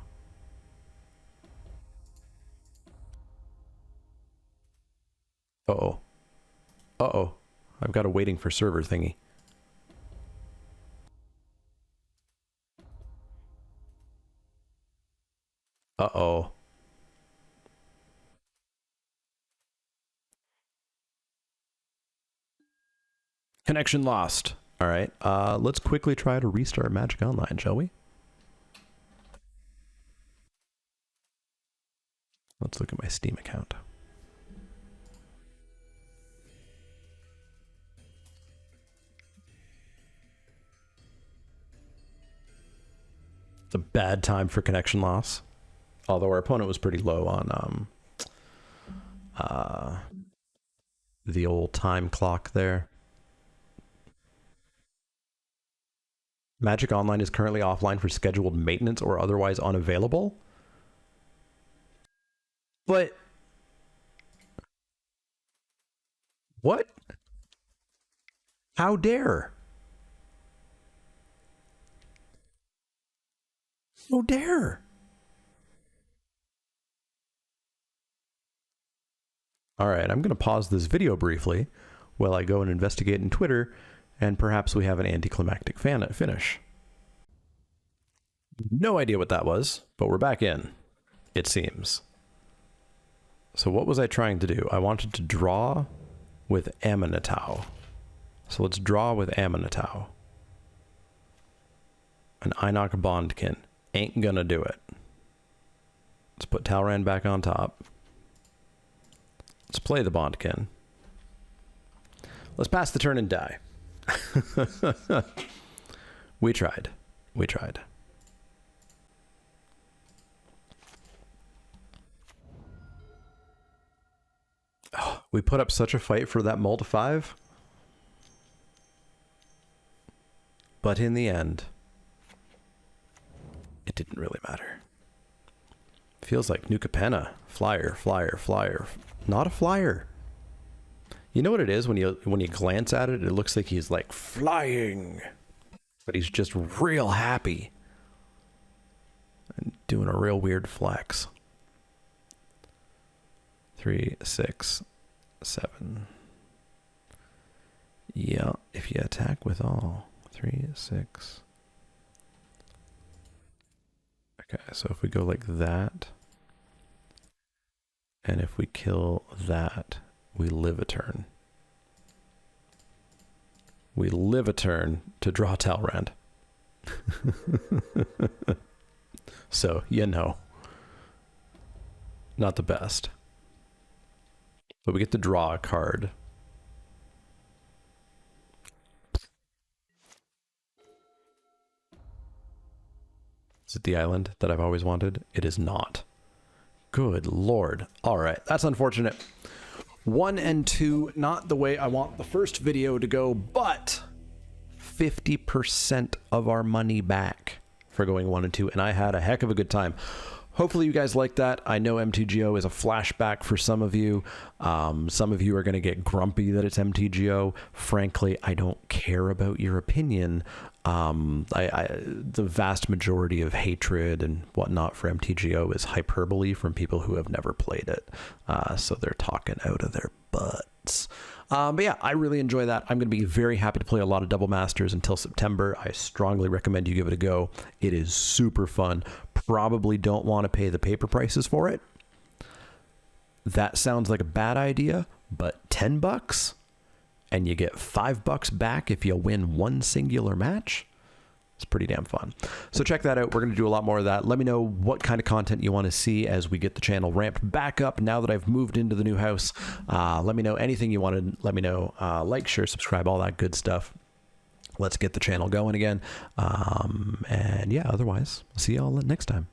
Uh-oh. Uh-oh. I've got a waiting for server thingy. Uh-oh. Connection lost. All right, let's quickly try to restart Magic Online, shall we? Let's look at my Steam account. It's a bad time for connection loss. Although our opponent was pretty low on the old time clock there. Magic Online is currently offline for scheduled maintenance or otherwise unavailable. But what? How dare? How dare? All right, I'm going to pause this video briefly while I go and investigate in Twitter, and perhaps we have an anticlimactic finish. No idea what that was, but we're back in, it seems. So what was I trying to do? I wanted to draw with Aminatau. So let's draw with Aminatau. An Einok Bondkin. Ain't gonna do it. Let's put Talrand back on top. Let's play the Bondkin. Let's pass the turn and die. We tried. We tried. Oh, we put up such a fight for that mull to 5. But in the end, it didn't really matter. Feels like New Capenna. Flyer, flyer, flyer. Not a flyer. You know what it is when you glance at it, it looks like he's like flying. But he's just real happy. And doing a real weird flex. 3, 6, 7. Yeah, if you attack with all. 3, 6. Okay, so if we go like that, and if we kill that, we live a turn. We live a turn to draw Talrand. So, you know. Not the best. But we get to draw a card. Is it the island that I've always wanted? It is not. Good lord. All right, that's unfortunate. 1 and 2, not the way I want the first video to go, but 50% of our money back for going 1 and 2, and I had a heck of a good time. Hopefully you guys like that. I know MTGO is a flashback for some of you. Some of you are going to get grumpy that it's MTGO. Frankly, I don't care about your opinion. The vast majority of hatred and whatnot for MTGO is hyperbole from people who have never played it. So they're talking out of their butts. But yeah, I really enjoy that. I'm going to be very happy to play a lot of Double Masters until September. I strongly recommend you give it a go. It is super fun. Probably don't want to pay the paper prices for it. That sounds like a bad idea, but $10 and you get $5 back if you win one singular match. It's pretty damn fun. So check that out. We're going to do a lot more of that. Let me know what kind of content you want to see as we get the channel ramped back up now that I've moved into the new house. Let me know anything you want to let me know. Like, share, subscribe, all that good stuff. Let's get the channel going again. And yeah, otherwise, I'll see y'all next time.